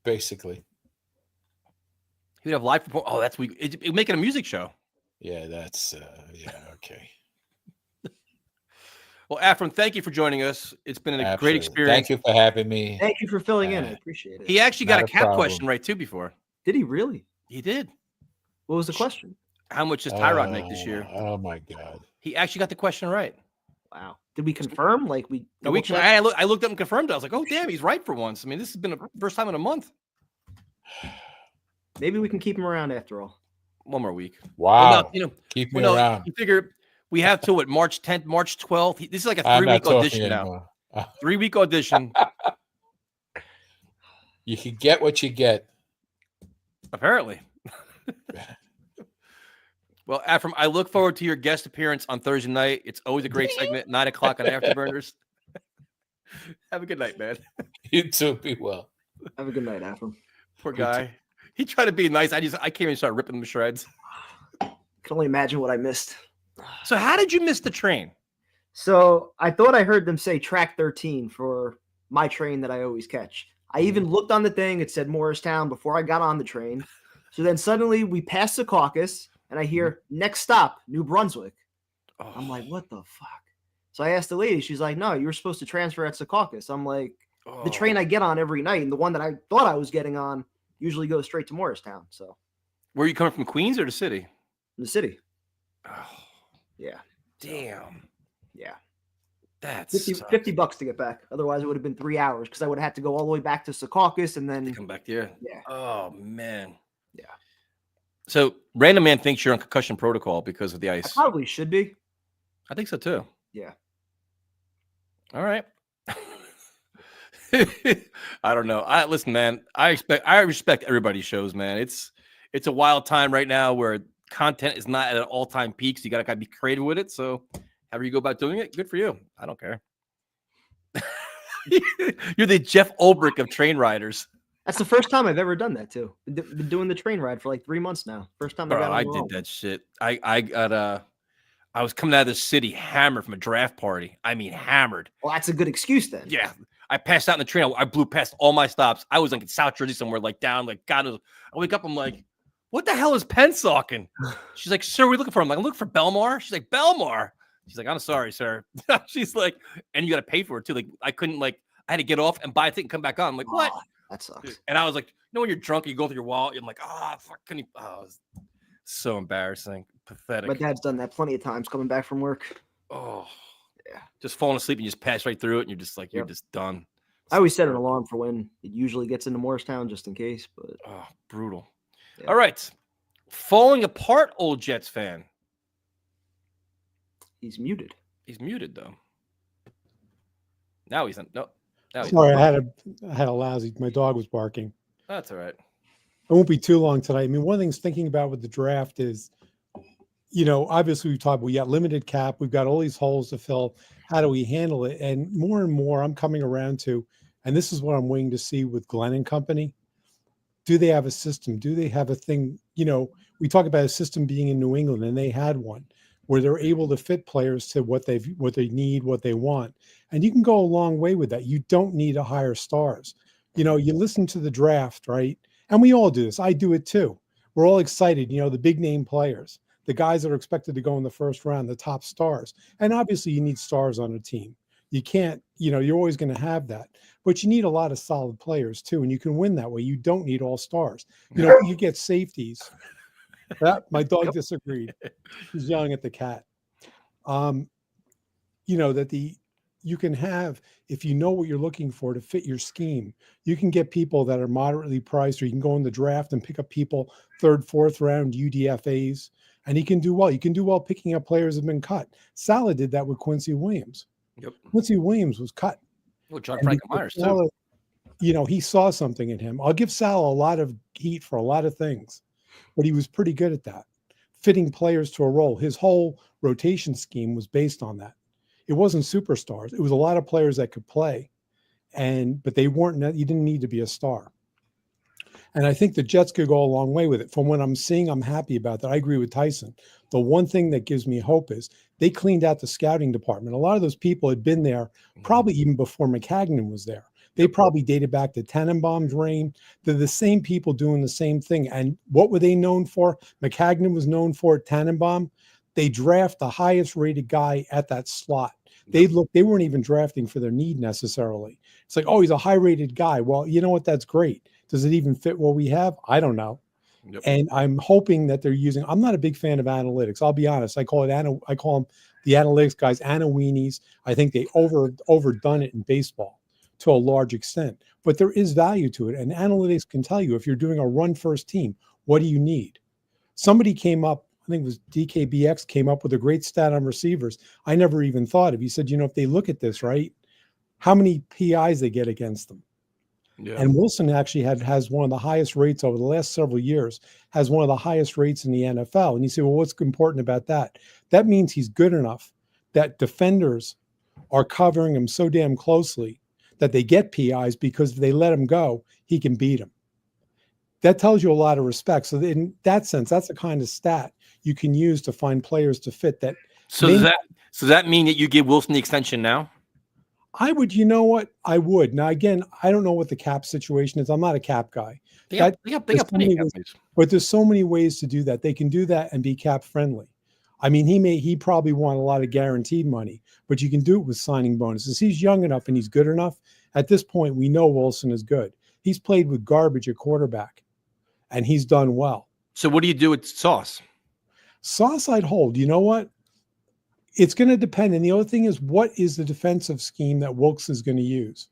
S4: basically.
S3: He'd have live perform. Oh, that's it'd make it a music show.
S4: Yeah, that's okay.
S3: Well, Afram, thank you for joining us. It's been a great
S4: Absolutely.
S3: experience.
S4: Thank you for having me.
S1: Thank you for filling in. I appreciate it.
S3: He actually got
S4: Not
S3: a
S4: a
S3: cap
S4: problem.
S3: question right too before.
S1: Did he really?
S3: He did.
S1: What was the question?
S3: How much does Tyrod make this year?
S4: Oh my God!
S3: He actually got the question right.
S1: Wow. Did we confirm? Like we?
S3: No, we
S1: double-checked?
S3: I looked up and confirmed it. I was like, oh damn, he's right for once. I mean, this has been a first time in a month.
S1: Maybe we can keep him around after all.
S3: One more week.
S4: Wow!
S3: Well, no,
S4: Keep me
S3: well, no,
S4: around.
S3: you figure we have till what, March 10th, March 12th. This is like a
S4: I'm not
S3: 3-week
S4: talking
S3: audition now.
S4: anymore.
S3: 3-week audition.
S4: You can get what you get.
S3: Apparently. Well, Afram, I look forward to your guest appearance on Thursday night. It's always a great segment, 9:00 on Afterburners. Have a good night, man.
S4: You too. Be well.
S1: Have a good night, Afram.
S3: Poor guy. He tried to be nice. I can't even start ripping him to shreds.
S1: Can only imagine what I missed.
S3: So how did you miss the train?
S1: So I thought I heard them say track 13 for my train that I always catch. I even looked on the thing. It said Morristown before I got on the train. So then suddenly we pass the caucus and I hear next stop, New Brunswick.
S3: Oh,
S1: I'm like, what the fuck? So I asked the lady. She's like, no, you were supposed to transfer at Secaucus. I'm like, the train I get on every night and the one that I thought I was getting on usually goes straight to Morristown. So
S3: Were you coming from Queens or the city?
S1: in the city.
S3: Oh,
S1: Yeah.
S3: damn.
S1: Yeah.
S3: That's
S1: 50 bucks to get back. Otherwise, it would have been 3 hours because I would have had to go all the way back to Secaucus and then
S3: come back there.
S1: yeah.
S3: Oh man.
S1: Yeah.
S3: So random man thinks you're on concussion protocol because of the
S1: I
S3: ice.
S1: probably should be.
S3: I think so too.
S1: Yeah.
S3: All right. I don't know. Listen, man. I respect everybody's shows, man. It's a wild time right now where content is not at an all-time peak. So you gotta be creative with it. So however you go about doing it, good for you. I don't care. You're the Jeff Ulbrich of train riders.
S1: That's the first time I've ever done that too. Been doing the train ride for like 3 months now. First time
S3: Bro,
S1: got on
S3: I
S1: the
S3: did
S1: roll.
S3: that shit. I was coming out of the city hammered from a draft party. I mean, hammered.
S1: Well, that's a good excuse then.
S3: Yeah. I passed out in the train. I blew past all my stops. I was like in South Jersey somewhere, like down, like God knows. I wake up, I'm like, what the hell is Pensauken? She's like, sir, we're looking for him. I'm like, look for Belmar. She's like, Belmar. She's like, I'm sorry, sir. She's like, and you got to pay for it too. Like, I couldn't, like, I had to get off and buy a ticket and come back on. I'm like, what?
S1: Oh, that sucks.
S3: And I was like, you know, when you're drunk, you go through your wallet. You're like, fuck, couldn't you? Oh, it was so embarrassing. Pathetic.
S1: My dad's done that plenty of times coming back from work.
S3: Oh,
S1: Yeah.
S3: Just falling asleep and you just pass right through it. And you're just like, you're
S1: Yep.
S3: just done.
S1: I always set an alarm for when it usually gets into Morristown just in case, but
S3: Oh, brutal.
S1: Yeah.
S3: All right. Falling apart, old Jets fan.
S1: he's muted.
S3: He's muted though. Now he's on. No, now he's
S6: Sorry, I had a lousy. My dog was barking.
S3: That's all right.
S6: It won't be too long tonight. I mean, one of the things thinking about with the draft is, you know, obviously we've talked, we got limited cap, we've got all these holes to fill. How do we handle it? And more I'm coming around to, and this is what I'm waiting to see with Glenn and company. Do they have a system? Do they have a thing? You know, we talk about a system being in New England, and they had one where they're able to fit players to what they need, what they want. And you can go a long way with that. You don't need to hire stars. You know, you listen to the draft, right? And we all do this. I do it too. We're all excited, you know, the big name players, the guys that are expected to go in the first round, the top stars. And obviously you need stars on a team. You can't, you know, you're always going to have that, but you need a lot of solid players too. And you can win that way. You don't need all stars. You know, you get safeties. My dog disagreed. He's yelling at the cat. You know, that you can have, if you know what you're looking for to fit your scheme, you can get people that are moderately priced, or you can go in the draft and pick up people 3rd, 4th round UDFAs, and he can do well. You can do well picking up players that have been cut. Saleh did that with Quincy Williams.
S3: Yep.
S6: Quincy Williams was cut.
S3: Well, John Franklin Myers too.
S6: You know, he saw something in him. I'll give Saleh a lot of heat for a lot of things, but he was pretty good at that, fitting players to a role. His whole rotation scheme was based on that. It wasn't superstars. It was a lot of players that could play, but they weren't. You didn't need to be a star. And I think the Jets could go a long way with it. From what I'm seeing, I'm happy about that. I agree with Tyson. The one thing that gives me hope is they cleaned out the scouting department. A lot of those people had been there probably even before Maccagnan was there. They probably dated back to Tannenbaum's reign. They're the same people doing the same thing. And what were they known for? Maccagnan was known for Tannenbaum. They draft the highest rated guy at that slot. They weren't even drafting for their need necessarily. It's like, oh, he's a high rated guy. Well, you know what? That's great. Does it even fit what we have? I don't know. Yep. And I'm hoping that they're using, I'm not a big fan of analytics. I'll be honest. I call them the analytics guys, Anna-weenies. I think they overdone it in baseball to a large extent, but there is value to it. And analytics can tell you if you're doing a run first team, what do you need? Somebody came up, I think it was DKBX came up with a great stat on receivers. I never even thought of. He said, you know, if they look at this, right, how many PIs they get against them. Yeah. And Wilson actually has one of the highest rates over the last several years, has one of the highest rates in the NFL. And you say, well, what's important about that? That means he's good enough that defenders are covering him so damn closely that they get PIs, because if they let him go, he can beat them. That tells you a lot of respect. So in that sense, that's the kind of stat you can use to find players to fit that.
S3: So does that mean that you give Wilson the extension now?
S6: I would, you know what? I would. Now, again, I don't know what the cap situation is. I'm not a cap guy.
S3: They got plenty of cap space.
S6: But there's so many ways to do that. They can do that and be cap friendly. I mean, he probably want a lot of guaranteed money, but you can do it with signing bonuses. He's young enough and he's good enough. At this point, we know Wilson is good. He's played with garbage at quarterback, and he's done well.
S3: So what do you do with Sauce?
S6: Sauce, I'd hold. You know what? It's going to depend. And the other thing is, what is the defensive scheme that Wilkes is going to use?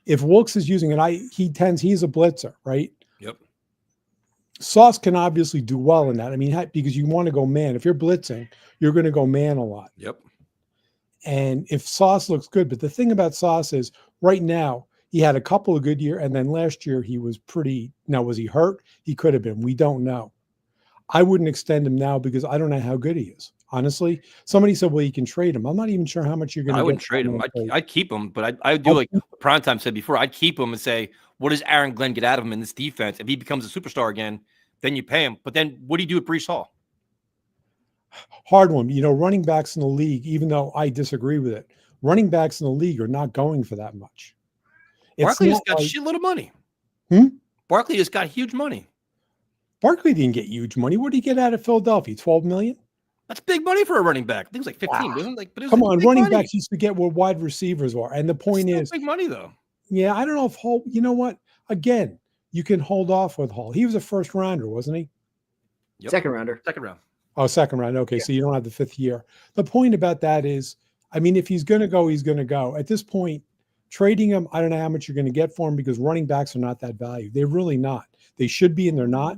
S6: If Wilkes is using it, he's a blitzer, right?
S3: Yep.
S6: Sauce can obviously do well in that. I mean, because you want to go man. If you're blitzing, you're going to go man a lot.
S3: Yep.
S6: And if Sauce looks good, but the thing about Sauce is right now, he had a couple of good years, and then last year he was now was he hurt? He could have been. We don't know. I wouldn't extend him now because I don't know how good he is. Honestly, somebody said, well, you can trade him. I'm not even sure how much you're going to get.
S3: I wouldn't trade him. I'd keep him, but I would do like Primetime said before. I'd keep him and say, what does Aaron Glenn get out of him in this defense? If he becomes a superstar again, then you pay him. But then what do you do with Breece Hall?
S6: Hard one. You know, running backs in the league, even though I disagree with it, running backs in the league are not going for that much.
S3: Barkley just got a shitload of money. Barkley just got huge money.
S6: Barkley didn't get huge money. What did he get out of Philadelphia? $12 million?
S3: That's big money for a running back. I think it was like 15, wasn't it? But it was
S6: come on, running backs used to get what wide receivers are. And the point is
S3: big money though.
S6: Yeah, I don't know if Hall, you know what? Again, you can hold off with Hall. He was a first rounder, wasn't he?
S3: Yep.
S1: Second rounder.
S3: Second round.
S6: Oh, second round. Okay, yeah. So you don't have the 5th year. The point about that is, I mean, if he's going to go, he's going to go. At this point, trading him, I don't know how much you're going to get for him because running backs are not that valued. They're really not. They should be, and they're not.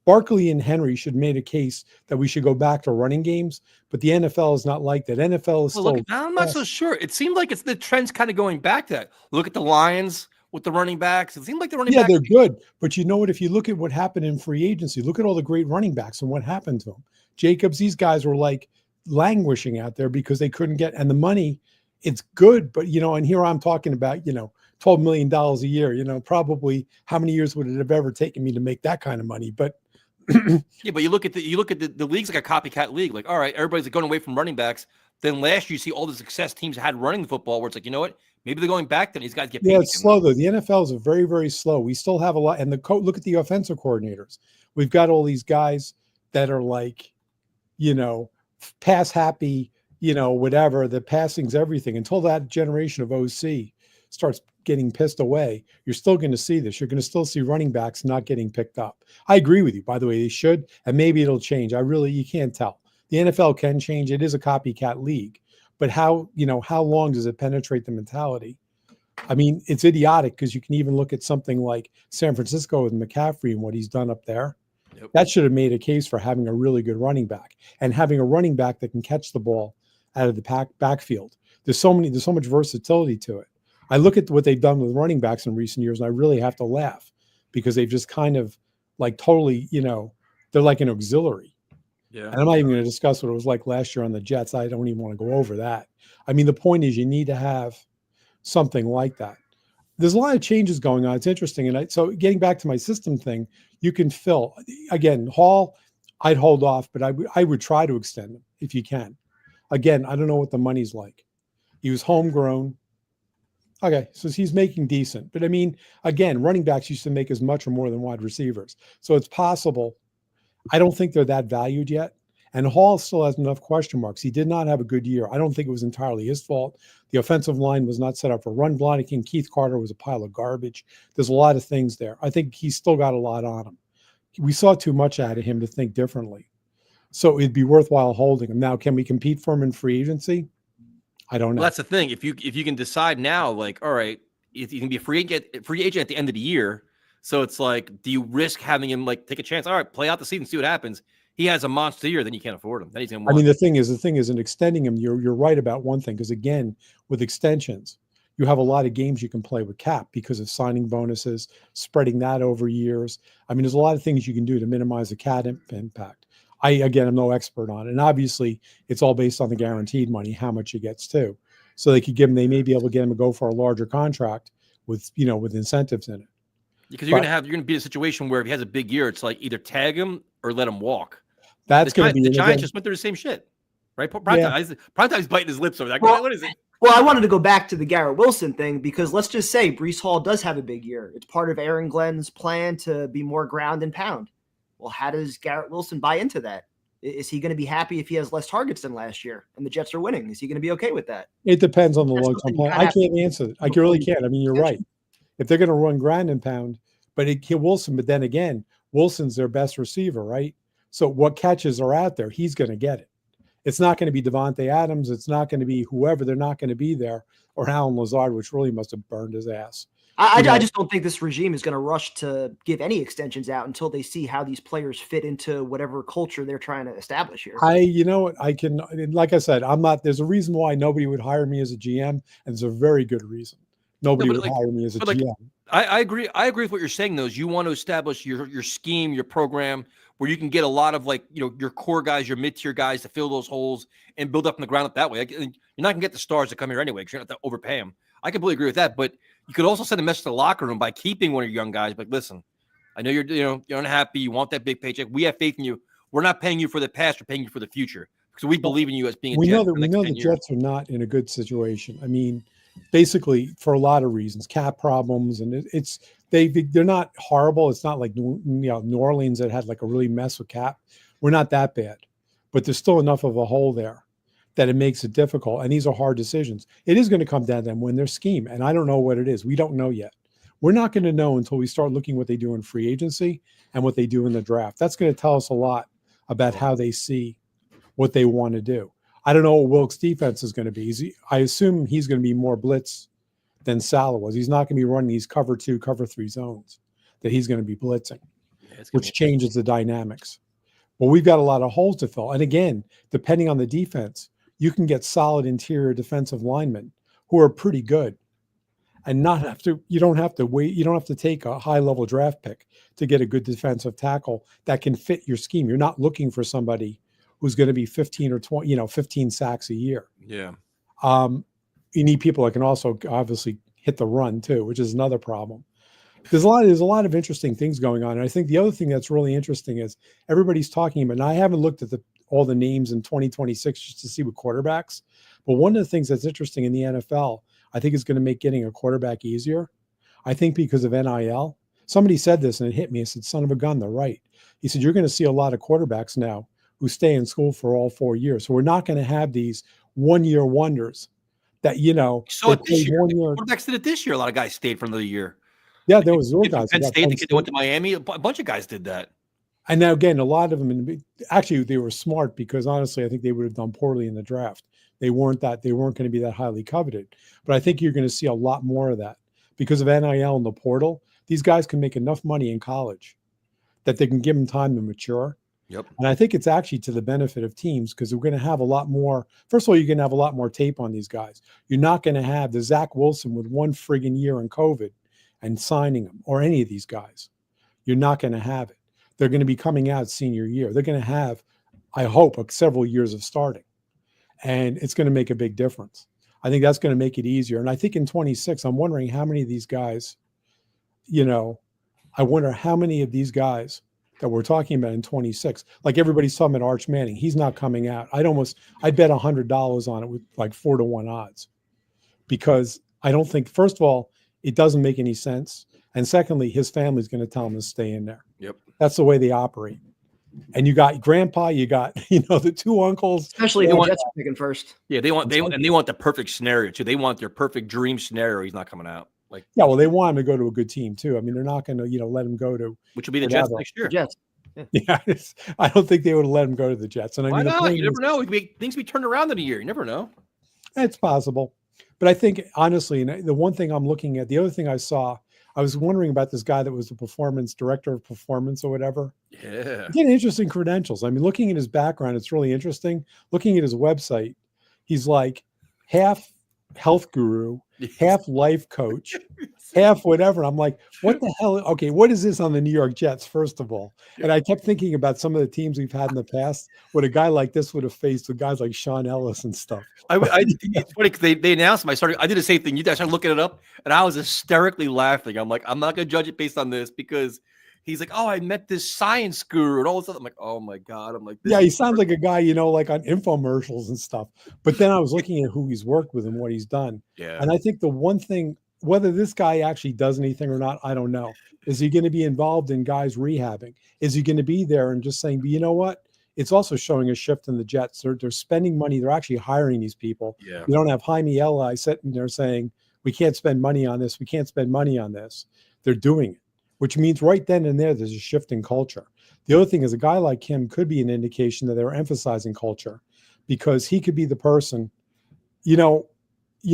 S6: Barkley and Henry should make a case that we should go back to running games, but the NFL is not like that. NFL is still.
S3: I'm not so sure. It seemed like the trend's kind of going back to that. Look at the Lions with the running backs. It seemed like the running backs.
S6: Yeah, they're good, but you know what? If you look at what happened in free agency, look at all the great running backs and what happened to them. Jacobs, these guys were like languishing out there because they couldn't get, and the money, it's good, but you know, and here I'm talking about, you know, $12 million a year. You know, probably how many years would it have ever taken me to make that kind of money? But
S3: Yeah, but you look at the league's like a copycat league. Like, all right, everybody's like going away from running backs. Then last year, you see all the success teams had running the football, where it's like, you know what? Maybe they're going back. Then these guys get paid.
S6: yeah, it's slow though. The NFL is very, very slow. We still have a lot. And look at the offensive coordinators. We've got all these guys that are like, you know, pass happy, you know, whatever. The passing's everything. Until that generation of OC starts getting pissed away, you're still going to see this. You're going to still see running backs not getting picked up. I agree with you, by the way, they should, and maybe it'll change. You can't tell. The NFL can change. It is a copycat league, but how long does it penetrate the mentality? I mean, it's idiotic because you can even look at something like San Francisco with McCaffrey and what he's done up there.
S3: Yep.
S6: That should have made a case for having a really good running back and having a running back that can catch the ball out of the backfield. There's so much versatility to it. I look at what they've done with running backs in recent years, and I really have to laugh because they've just kind of like totally, you know, they're like an auxiliary.
S3: Yeah.
S6: And I'm not even going to discuss what it was like last year on the Jets. I don't even want to go over that. I mean, the point is you need to have something like that. There's a lot of changes going on. It's interesting. And so getting back to my system thing, you can fill. Again, Hall, I'd hold off, but I would try to extend him if you can. Again, I don't know what the money's like. He was homegrown. Okay, so he's making decent. But I mean, again, running backs used to make as much or more than wide receivers. So it's possible. I don't think they're that valued yet. And Hall still has enough question marks. He did not have a good year. I don't think it was entirely his fault. The offensive line was not set up for run blocking. Keith Carter was a pile of garbage. There's a lot of things there. I think he's still got a lot on him. We saw too much out of him to think differently. So it'd be worthwhile holding him. Now, can we compete for him in free agency? I don't know.
S3: Well, that's the thing. If you can decide now, like, all right, if you can be a free agent at the end of the year. So it's like, do you risk having him like take a chance? All right, play out the season, see what happens. He has a monster year, then you can't afford him. Then he's going to.
S6: I mean, the thing is in extending him, you're right about one thing, because again, with extensions, you have a lot of games you can play with cap because of signing bonuses, spreading that over years. I mean, there's a lot of things you can do to minimize the cap impact. I'm no expert on it. And obviously it's all based on the guaranteed money, how much he gets too. So they may be able to get him to go for a larger contract with incentives in it.
S3: Because you're going to be in a situation where if he has a big year, it's like either tag him or let him walk.
S6: That's going to be
S3: the Giants just went through the same shit, right? Prime's biting his lips over that.
S1: Well,
S3: what is it?
S1: Well, I wanted to go back to the Garrett Wilson thing because let's just say Breece Hall does have a big year. It's part of Aaron Glenn's plan to be more ground and pound. Well, how does Garrett Wilson buy into that? Is he going to be happy if he has less targets than last year and the Jets are winning? Is he going to be okay with that?
S6: It depends on the
S1: That's
S6: long-term
S1: something
S6: plan.
S1: you
S6: I
S1: gotta
S6: can't answer it. I really can't. I mean, you're right. If they're going to run ground and pound, but Wilson, but then again, Wilson's their best receiver, right? So what catches are out there, he's going to get it. It's not going to be Devontae Adams. It's not going to be whoever. They're not going to be there, or Alan Lazard, which really must have burned his ass.
S1: I just don't think this regime is going to rush to give any extensions out until they see how these players fit into whatever culture they're trying to establish here.
S6: Like I said, I'm not, there's a reason why nobody would hire me as a GM, and there's a very good reason. Nobody would hire me as a GM.
S3: I agree. I agree with what you're saying, though, is you want to establish your scheme, your program, where you can get a lot of your core guys, your mid-tier guys to fill those holes and build up from the ground up that way. You're not going to get the stars to come here anyway because you're not going to overpay them. I completely agree with that, but you could also send a message to the locker room by keeping one of your young guys. Like, listen, I know you're unhappy. You want that big paycheck. We have faith in you. We're not paying you for the past. We're paying you for the future because we believe in you as being a Jet.
S6: We know the Jets are not in a good situation. I mean, basically for a lot of reasons, cap problems, and they're not horrible. It's not like New Orleans that had like a really mess with cap. We're not that bad, but there's still enough of a hole there that it makes it difficult. And these are hard decisions. It is going to come down to them when their scheme. And I don't know what it is. We don't know yet. We're not going to know until we start looking what they do in free agency and what they do in the draft. That's going to tell us a lot about how they see what they want to do. I don't know what Wilkes' defense is going to be. I assume he's going to be more blitz than Saleh was. He's not going to be running these cover 2, cover 3 zones that he's going to be blitzing, which changes the dynamics. Well, we've got a lot of holes to fill. And again, depending on the defense, you can get solid interior defensive linemen who are pretty good and you don't have to wait. You don't have to take a high level draft pick to get a good defensive tackle that can fit your scheme. You're not looking for somebody who's going to be 15 or 20, 15 sacks a year.
S3: Yeah.
S6: You need people that can also obviously hit the run too, which is another problem. There's a lot of interesting things going on. And I think the other thing that's really interesting is everybody's talking about, and I haven't looked at all the names in 2026 just to see what quarterbacks, but one of the things that's interesting in the NFL, I think is going to make getting a quarterback easier. I think because of NIL. Somebody said this and it hit me. I said, son of a gun, they're right. He said, you're going to see a lot of quarterbacks now who stay in school for all 4 years. So we're not going to have these 1-year wonders that,
S3: So
S6: they
S3: this
S6: play
S3: year,
S6: 1 year.
S3: quarterbacks did it this year. A lot of guys stayed for another year.
S6: Yeah, there was
S3: Kid from
S6: guys.
S3: Penn
S6: who got
S3: State,
S6: Penn
S3: the kid
S6: State.
S3: that went to Miami. A bunch of guys did that.
S6: And now again, a lot of them, actually, they were smart because honestly, I think they would have done poorly in the draft. They weren't going to be that highly coveted. But I think you're going to see a lot more of that because of NIL and the portal. These guys can make enough money in college that they can give them time to mature.
S3: Yep.
S6: And I think it's actually to the benefit of teams because we're going to have a lot more. First of all, you're going to have a lot more tape on these guys. You're not going to have the Zach Wilson with 1 friggin' year in COVID and signing them or any of these guys. You're not going to have it. They're going to be coming out senior year. They're going to have, I hope, several years of starting. And it's going to make a big difference. I think that's going to make it easier. And I think in 26, I'm wondering how many of these guys, I wonder how many of these guys that we're talking about in 26, like everybody's talking about Arch Manning, he's not coming out. I'd bet $100 on it with like 4-1 odds because I don't think, first of all, it doesn't make any sense. And secondly, his family's going to tell him to stay in there.
S3: Yep.
S6: That's the way they operate. And you got grandpa, you got, the 2 uncles.
S1: Especially if the Jets are picking first.
S3: Yeah, they want the perfect scenario too. They want their perfect dream scenario. He's not coming out. Like,
S6: yeah, well, they want him to go to a good team too. I mean, they're not going to, let him go to,
S3: which will be the Jets next year.
S1: Jets.
S6: Yeah, I don't think they would have let him go to the Jets. And I
S3: Why
S6: mean,
S3: not? You never know. Things be turned around in a year. You never know.
S6: It's possible. But I think, honestly, and the one thing I'm looking at, the other thing I saw, I was wondering about this guy that was the director of performance or whatever.
S3: Yeah.
S6: He had interesting credentials. I mean, looking at his background, it's really interesting. Looking at his website, he's like half health guru, half life coach, half whatever. I'm like, what the hell? Okay, what is this on the New York Jets, first of all? And I kept thinking about some of the teams we've had in the past, what a guy like this would have faced with guys like Sean Ellis and stuff.
S3: It's funny because they announced him. I did the same thing. You guys started looking it up, and I was hysterically laughing. I'm like, I'm not going to judge it based on this because he's like, oh, I met this science guru and all this stuff. I'm like, oh my God. I'm like,
S6: yeah, he sounds like a guy, like on infomercials and stuff. But then I was looking at who he's worked with and what he's done.
S3: Yeah.
S6: And I think the one thing, whether this guy actually does anything or not, I don't know. Is he going to be involved in guys rehabbing? Is he going to be there and just saying, but you know what? It's also showing a shift in the Jets. They're spending money. They're actually hiring these people.
S3: Yeah.
S6: You don't have Jaime Eli sitting there saying, we can't spend money on this. We can't spend money on this. They're doing it, which means right then and there's a shift in culture. The other thing is a guy like him could be an indication that they're emphasizing culture because he could be the person, you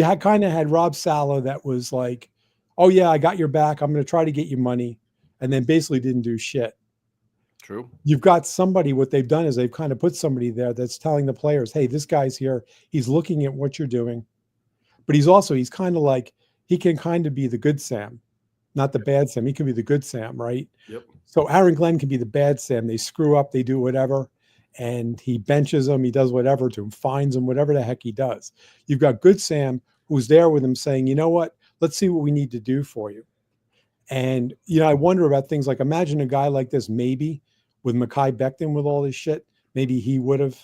S6: had kind of had Rob Saleh that was like, oh yeah, I got your back. I'm going to try to get you money. And then basically didn't do shit.
S3: True.
S6: You've got somebody, what they've done is they've kind of put somebody there that's telling the players, hey, this guy's here. He's looking at what you're doing. But he's kind of like, he can kind of be the good Sam, not the bad Sam. He can be the good Sam, right?
S3: Yep.
S6: So Aaron Glenn can be the bad Sam. They screw up, they do whatever. And he benches them, he does whatever to him, finds him, whatever the heck he does. You've got good Sam who's there with him saying, you know what, let's see what we need to do for you. And, I wonder about things like, imagine a guy like this, maybe with Mekhi Becton with all this shit, maybe he would have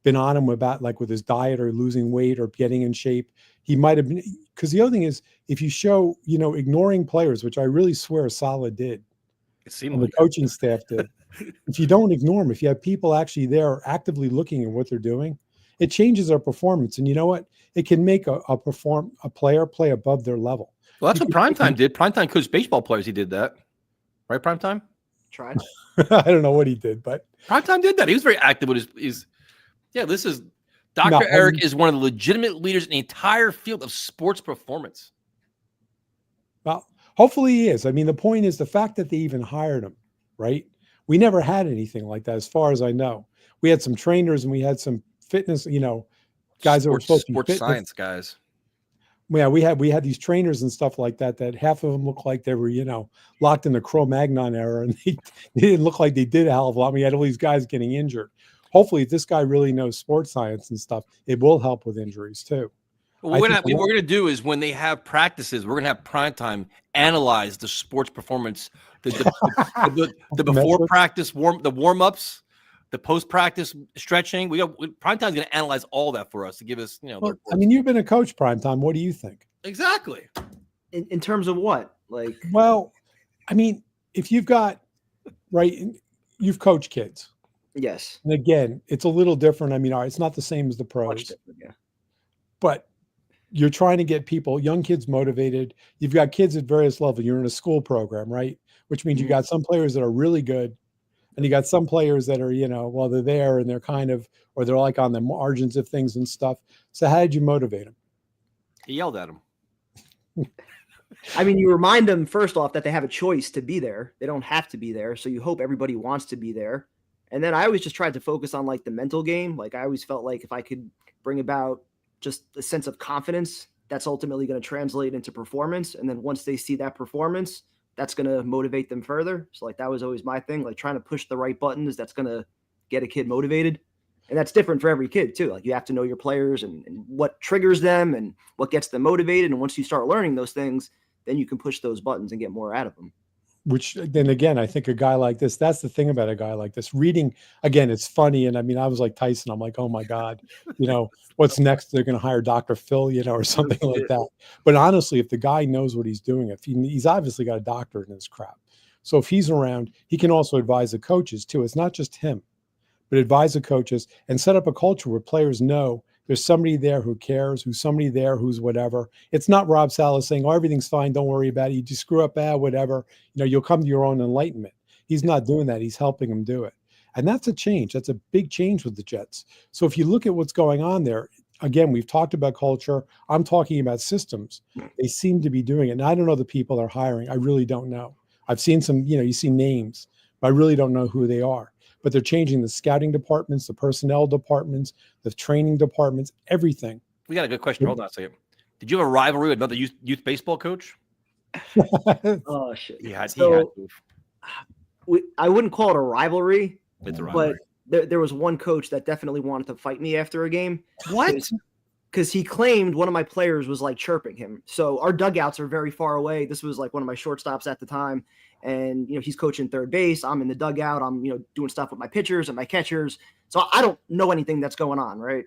S6: been on him about like with his diet or losing weight or getting in shape. He might have been, because the other thing is, if you show, ignoring players, which I really swear Saleh did,
S3: It seemed
S6: and
S3: like
S6: the coaching staff did. If you don't ignore them, if you have people actually there actively looking at what they're doing, it changes their performance. And you know what? It can make a player play above their level.
S3: Well, that's what Primetime did. Primetime coached baseball players. He did that, right? Primetime.
S1: Tried.
S6: I don't know what he did, but
S3: Primetime did that. He was very active with his. Yeah, this is Dr.
S6: No,
S3: Eric is one of the legitimate leaders in the entire field of sports performance.
S6: well, hopefully he is. I mean, the point is the fact that they even hired him, right? We never had anything like that, as far as I know. We had some trainers and we had some fitness, guys that were supposed to be
S3: sports
S6: fitness.
S3: science guys.
S6: Yeah, we had these trainers and stuff like that half of them looked like they were, locked in the Cro-Magnon era, and they didn't look like they did a hell of a lot. We had all these guys getting injured. Hopefully, if this guy really knows sports science and stuff, it will help with injuries too.
S3: What we're gonna do is when they have practices, we're gonna have primetime analyze the sports performance, the before practice warm ups, the post practice stretching. Primetime's gonna analyze all that for us to give us,
S6: Well, I mean, you've been a coach, Primetime. What do you think?
S3: Exactly.
S1: In terms of what? Like,
S6: Well, I mean, if you've got you've coached kids.
S1: yes,
S6: And again, it's a little different. I mean, all right, it's not the same as the
S1: much
S6: pros,
S1: different, yeah.
S6: but you're trying to get young kids motivated. You've got kids at various levels. You're in a school program, right? Which means you got some players that are really good, and you got some players that are, well, they're there and they're kind of, or they're like on the margins of things and stuff. So how did you motivate them?
S3: He yelled at him.
S1: I mean, you remind them first off that they have a choice to be there. They don't have to be there. So you hope everybody wants to be there. And then I always just tried to focus on like the mental game. Like I always felt like if I could bring about just a sense of confidence, that's ultimately going to translate into performance. And then once they see that performance, that's going to motivate them further. So like that was always my thing, like trying to push the right buttons. That's going to get a kid motivated. And that's different for every kid too. Like you have to know your players and what triggers them and what gets them motivated. And once you start learning those things, then you can push those buttons and get more out of them.
S6: Which then again, I think a guy like this, that's the thing about a guy like this. Reading, again, it's funny. And I mean, I was like Tyson. I'm like, oh my God, what's next? They're going to hire Dr. Phil, or something like that. But honestly, if the guy knows what he's doing, if he's obviously got a doctorate in his crap. So if he's around, he can also advise the coaches too. It's not just him, but advise the coaches and set up a culture where players know there's somebody there who cares, who's somebody there who's whatever. It's not Rob Salas saying, oh, everything's fine, don't worry about it. You just screw up, whatever. You'll come to your own enlightenment. He's not doing that. He's helping him do it. And that's a change. That's a big change with the Jets. So if you look at what's going on there, again, we've talked about culture. I'm talking about systems. They seem to be doing it. And I don't know the people they're hiring. I really don't know. I've seen some, you see names, but I really don't know who they are. But they're changing the scouting departments, the personnel departments, the training departments, everything.
S3: We got a good question. Hold on a second. Did you have a rivalry with another youth baseball coach?
S1: Oh shit!
S3: Yeah,
S1: I wouldn't call it a rivalry.
S3: It's a rivalry.
S1: But there was one coach that definitely wanted to fight me after a game.
S3: What?
S1: Because he claimed one of my players was like chirping him. So our dugouts are very far away. This was like one of my shortstops at the time. And, he's coaching third base. I'm in the dugout. I'm, doing stuff with my pitchers and my catchers. So I don't know anything that's going on. Right.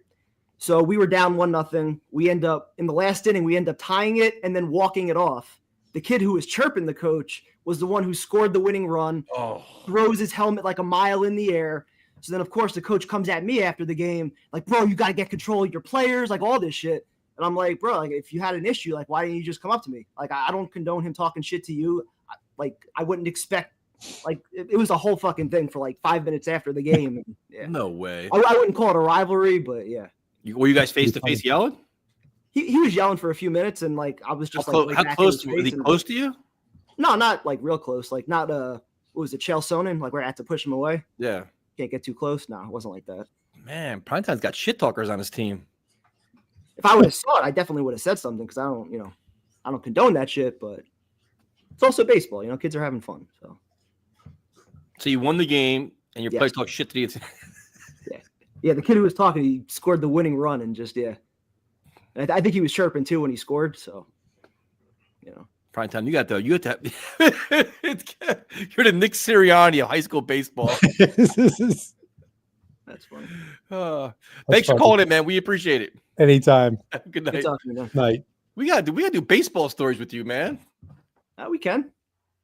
S1: So we were down 1-0. We end up in the last inning, we end up tying it and then walking it off. The kid who was chirping the coach was the one who scored the winning run, throws his helmet like a mile in the air. So then, of course, the coach comes at me after the game, like, bro, you got to get control of your players, like all this shit. And I'm like, bro, like if you had an issue, like, why didn't you just come up to me? Like, I don't condone him talking shit to you. Like, I wouldn't expect, like, it was a whole fucking thing for like 5 minutes after the game. And, yeah.
S3: No way.
S1: I wouldn't call it a rivalry, but yeah.
S3: Were you guys face to face yelling?
S1: He was yelling for a few minutes, and like I was just
S3: how close? Was he close to you?
S1: No, not like real close. Like not what was it, Chael Sonnen? Like where I had to push him away.
S3: Yeah.
S1: Can't get too close. No, it wasn't like that.
S3: Man, Primetime's got shit talkers on his team.
S1: If I would have saw it, I definitely would have said something because I don't condone that shit, but it's also baseball. Kids are having fun.
S3: So you won the game, and your players talk shit to you.
S1: Yeah. The kid who was talking, he scored the winning run, and just And I think he was chirping too when he scored. So,
S3: Primetime, you have to. You're the Nick Sirianni of high school baseball.
S1: That's funny.
S3: Thanks for calling in, man. We appreciate it.
S6: Anytime.
S3: Good night.
S1: Good talking to you.
S6: Night.
S3: We gotta do baseball stories with you, man.
S1: We can.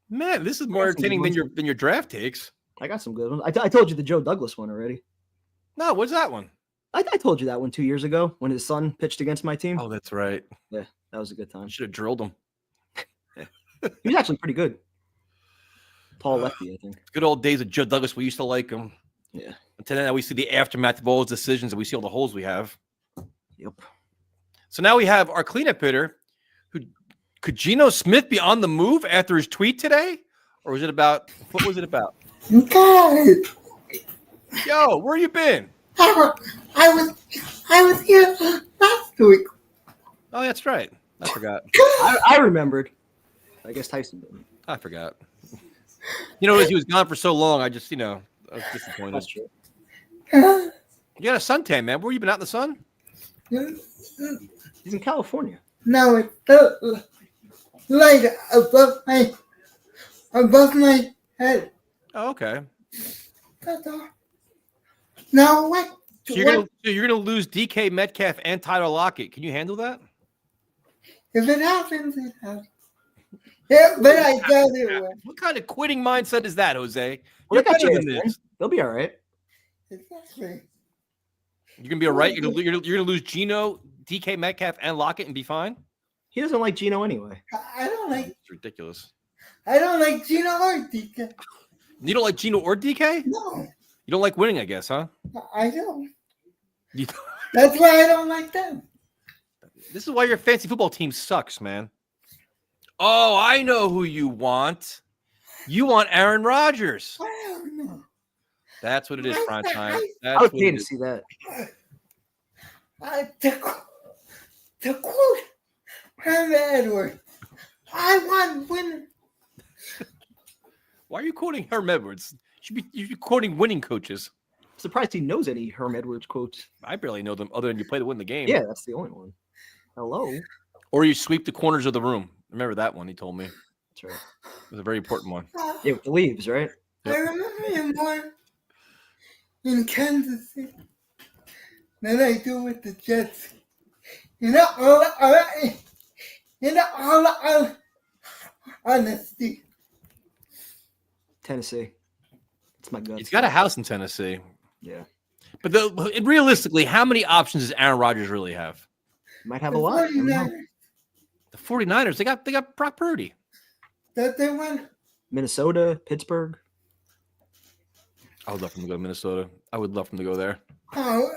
S3: Man, this is more entertaining than your draft takes.
S1: I got some good ones. I told you the Joe Douglas one already.
S3: No, what's that one?
S1: I told you that one 2 years ago when his son pitched against my team.
S3: Oh, that's right.
S1: Yeah, that was a good time.
S3: Should have drilled him.
S1: He was actually pretty good. Tall lefty, I think.
S3: Good old days of Joe Douglas. We used to like him.
S1: Yeah.
S3: Until now, we see the aftermath of all his decisions, and we see all the holes we have.
S1: Yep.
S3: So now we have our cleanup hitter. Could Geno Smith be on the move after his tweet today, or was it about? What was it about?
S7: God.
S3: Yo, where you been?
S7: I was here last week.
S3: Oh, that's right. I forgot.
S1: I remembered. I guess Tyson didn't.
S3: I forgot. He was gone for so long. I just, I was disappointed.
S1: That's true.
S3: You got a suntan, man. Where you been out in the sun?
S1: He's in California.
S7: No, it's the light above my head.
S3: Oh, okay.
S7: That's all. Now what?
S3: So you're gonna lose DK Metcalf and Tyler Lockett. Can you handle that?
S7: If it happens, it happens. Yeah, but I doubt it will.
S3: What kind of quitting mindset is that, Jose?
S1: Well,
S3: You're
S1: they got
S3: better than
S1: JSN.
S3: this.
S1: They'll be all right.
S7: Exactly.
S3: You're gonna be all right. You're gonna lose Geno, DK Metcalf, and Lockett and be fine.
S1: He doesn't like Geno anyway.
S7: I don't like
S3: It's ridiculous.
S7: Gino or DK.
S3: You don't like Geno or DK?
S7: No,
S3: You don't like winning, I guess, huh?
S7: I don't.
S3: You-
S7: That's why I don't like them.
S3: This is why your fantasy football team sucks, man. Oh, I know who you want. You want Aaron Rodgers.
S7: I don't know.
S3: That's what it is, prime time.
S1: I
S3: That's
S1: would
S3: what
S1: pay
S3: it
S1: to
S3: is.
S1: see that.
S7: To quote Herman Edwards, I want winner.
S3: Why are you quoting Herm Edwards? You should be quoting winning coaches.
S1: I'm surprised he knows any Herm Edwards quotes.
S3: I barely know them other than you play to win the game.
S1: Yeah, that's the only one. Hello.
S3: Or you sweep the corners of the room. Remember that one he told me. It
S1: That's right.
S3: was a very important one.
S1: Yeah, with the leaves, right?
S7: I remember him more in Kansas City than I do with the Jets. All honesty.
S1: Tennessee. It's my gut.
S3: He's got a house in Tennessee.
S1: Yeah.
S3: But realistically, how many options does Aaron Rodgers really have?
S1: Might have a lot. I don't know.
S3: The 49ers, they got Brock Purdy.
S7: That they won.
S1: Minnesota, Pittsburgh.
S3: I would love for him to go to Minnesota. I would love for him to go there.
S7: Oh,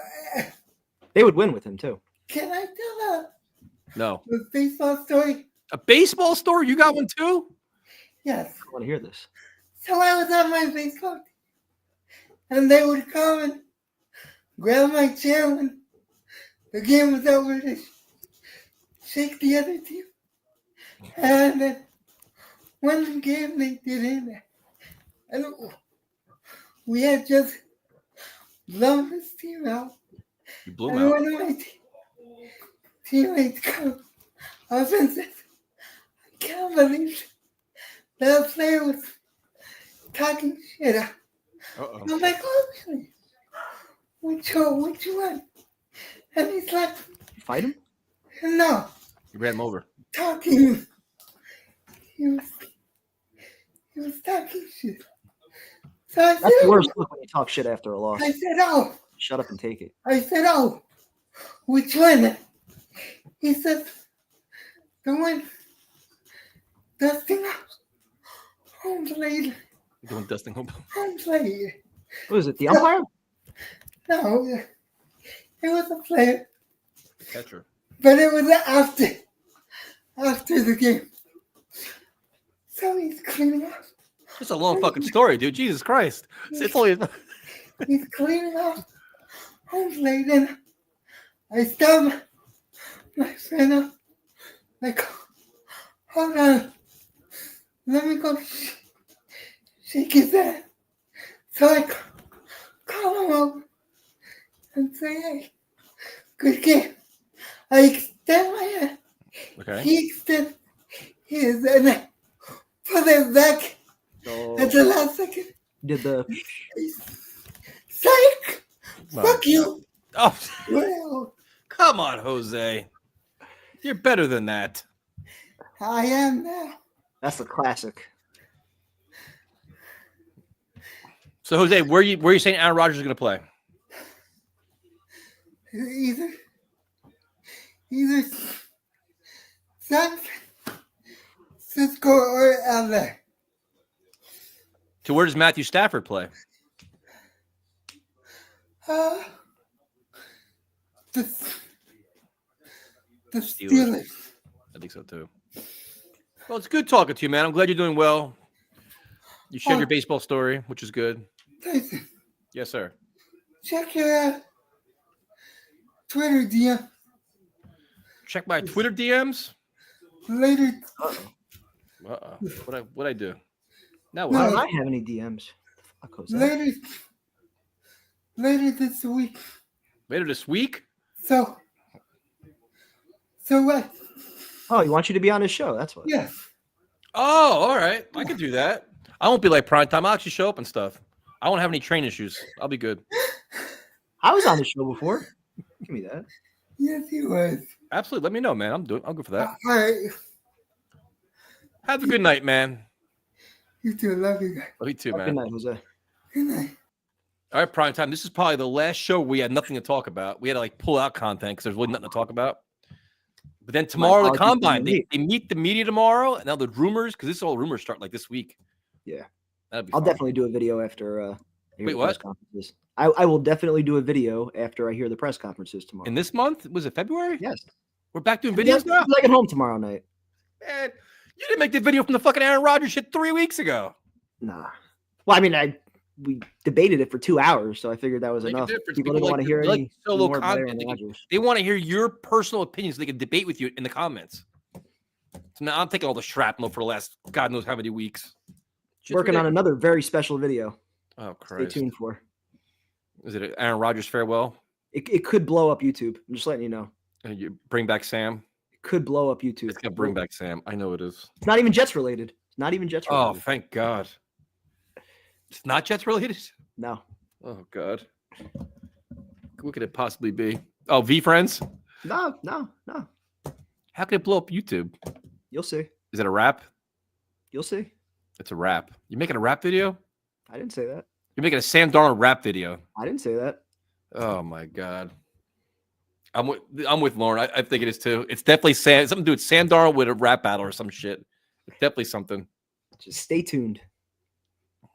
S1: They would win with him too.
S7: can I tell
S3: No.
S7: a baseball story?
S3: A baseball store? You got one too?
S7: Yes.
S1: I want to hear this.
S7: So I was on my baseball team, and they would come and grab my chair when the game was over to shake the other team. And then when the game they didn't, and we had just blown this team out.
S3: You blew
S7: And
S3: him out.
S7: one of my teammates come up and says, I can't believe that player was talking shit.
S3: Uh-oh.
S7: I'm like, oh, really? Which one? And he's like,
S1: You fight him?
S7: no,
S3: You ran him over.
S7: talking. He was talking shit. So I said,
S1: That's the worst look when you talk shit after a loss.
S7: I said, oh.
S1: Shut up and take it.
S7: I said, oh, which one? He said, the one dusting home plate.
S3: Doing dusting home.
S7: Home plate.
S1: What is it? The umpire?
S7: No, it was a player,
S3: Catcher.
S7: but it was after the game. So he's cleaning up.
S3: It's a long fucking story, dude. Jesus Christ. It's only
S7: He's cleaning up home plate, and I stop my friend up. Like, hold on, let me go shake his hand. So I call him over and say, hey, good game. I extend my hand.
S3: okay.
S7: He extends his, and I put it back
S1: So
S7: at the last second.
S1: did the
S7: Psych!
S3: My
S7: Fuck you!
S3: Oh,
S7: Well,
S3: come on, Jose. You're better than that.
S7: I am now.
S1: that's the classic.
S3: So, Jose, where you saying Aaron Rodgers is going to play?
S7: Either San Francisco or LA.
S3: So, where does Matthew Stafford play?
S7: The Steelers.
S3: I think so too. Well, it's good talking to you, man. I'm glad you're doing well. You shared your baseball story, which is good.
S7: Tyson,
S3: Yes, sir.
S7: check your Twitter DM
S3: Check my Twitter DMs.
S7: later.
S3: What I do? Now
S1: Why
S3: what?
S1: don't I have any DMs? Fuck, Jose.
S7: Later this week.
S3: Later this week.
S7: So So what?
S1: Oh, he wants you to be on his show. That's what.
S7: Yes.
S3: Oh, all right. I could do that. I won't be like prime time. I'll actually show up and stuff. I won't have any train issues. I'll be good.
S1: I was on his show before. Give me that.
S7: Yes, he was.
S3: Absolutely. Let me know, man. I'll go for that.
S7: All right.
S3: Have a good night, man.
S7: You too. Love you guys.
S3: Love you too,
S1: Good
S3: man.
S1: night, Jose.
S7: Good night.
S3: All right, prime time. This is probably the last show we had nothing to talk about. We had to like pull out content because there's really nothing to talk about. But then tomorrow, the
S1: apologies for
S3: combine,
S1: the
S3: they meet the media tomorrow. And now the rumors, because this all rumors start like this week.
S1: Yeah.
S3: That'd be
S1: I'll
S3: fun.
S1: definitely do a video after. I hear
S3: Wait,
S1: the
S3: what?
S1: Press conferences. I will definitely do a video after I hear the press conferences tomorrow.
S3: In this month? Was it February?
S1: Yes.
S3: We're back doing
S1: Yeah,
S3: videos now?
S1: I get home tomorrow night.
S3: Man, you didn't make the video from the fucking Aaron Rodgers shit 3 weeks ago.
S1: Nah. Well, I mean, we debated it for 2 hours, so I figured that was
S3: Make a
S1: enough.
S3: difference.
S1: People
S3: People
S1: didn't
S3: like
S1: want to
S3: to-
S1: hear
S3: they like
S1: any
S3: solo
S1: more about
S3: content.
S1: Aaron
S3: They can-
S1: Rodgers.
S3: They want to hear your personal opinions so they can debate with you in the comments. So now I'm taking all the shrapnel for the last God knows how many weeks. Shit's
S1: Working on
S3: ridiculous.
S1: another very special video.
S3: Oh,
S1: Stay
S3: Christ.
S1: tuned for.
S3: Is it Aaron Rodgers farewell?
S1: It could blow up YouTube. I'm just letting you know.
S3: And you bring back Sam?
S1: It could blow up YouTube.
S3: It's going to bring back Sam. I know it is.
S1: It's not even Jets related. It's not even Jets
S3: Oh,
S1: related.
S3: thank God. It's not Jets related?
S1: No.
S3: Oh, God. What could it possibly be? Oh, V Friends?
S1: No.
S3: How could it blow up YouTube?
S1: You'll see.
S3: Is it a rap?
S1: You'll see.
S3: It's a rap. You making a rap video?
S1: I didn't say that.
S3: You're making a Sam Darnold rap video.
S1: I didn't say that.
S3: Oh my God. I'm with Lauren. I think it is too. It's definitely something to do with Sam Darnold with a rap battle or some shit. It's definitely something.
S1: Just stay tuned.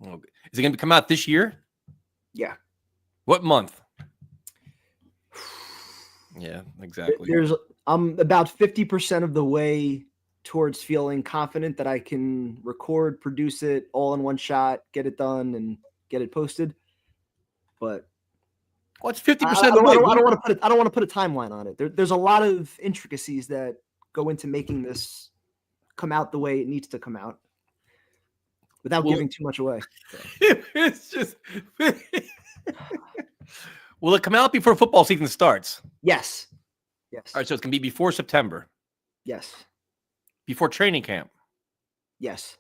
S3: Oh, is it going to come out this year?
S1: Yeah.
S3: What month? Yeah, exactly.
S1: I'm about 50% of the way towards feeling confident that I can record, produce it all in one shot, get it done, and get it posted. But
S3: Well, it's
S1: I
S3: 50% of the way.
S1: don't want to put a timeline on it. There's a lot of intricacies that go into making this come out the way it needs to come out, without
S3: Well,
S1: giving too much away.
S3: It's just. Will it come out before football season starts?
S1: Yes.
S3: All right, so it's going to be before September,
S1: Yes.
S3: before training camp.
S1: Yes.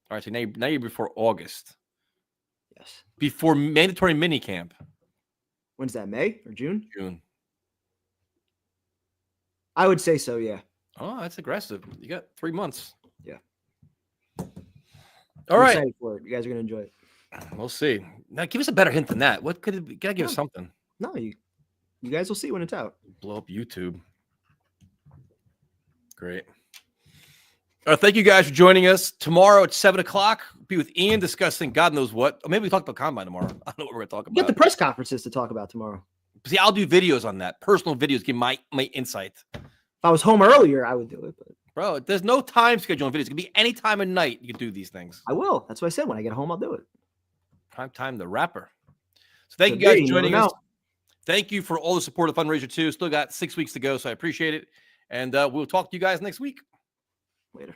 S3: All right, so now you're before August,
S1: Yes.
S3: before mandatory mini camp,
S1: When's that? May or June?
S3: June.
S1: I would say so. Yeah.
S3: Oh, that's aggressive. You got 3 months.
S1: Yeah.
S3: All
S1: I'm
S3: right.
S1: excited for it. You guys are gonna enjoy it.
S3: We'll see. Now, give us a better hint than that. What could it be? Gotta give us
S1: No.
S3: something.
S1: No, you guys will see when it's out.
S3: Blow up YouTube. Great. Thank you guys for joining us. Tomorrow at 7 o'clock, be with Ian discussing God knows what. Or maybe we talk about combine tomorrow. I don't know what we're going to talk
S1: We got
S3: about.
S1: the press conferences to talk about tomorrow.
S3: See, I'll do videos on that. Personal videos, give my insight.
S1: If I was home earlier, I would do it, but
S3: Bro, there's no time schedule on videos. It can be any time of night you can do these things.
S1: I will. That's what I said. When I get home, I'll do it.
S3: Prime time, the rapper. So thank
S1: Could
S3: you guys
S1: be,
S3: for
S1: you never
S3: joining us.
S1: know.
S3: Thank you for all the support of Fundraiser 2. Still got 6 weeks to go, so I appreciate it. And we'll talk to you guys next week.
S1: Later.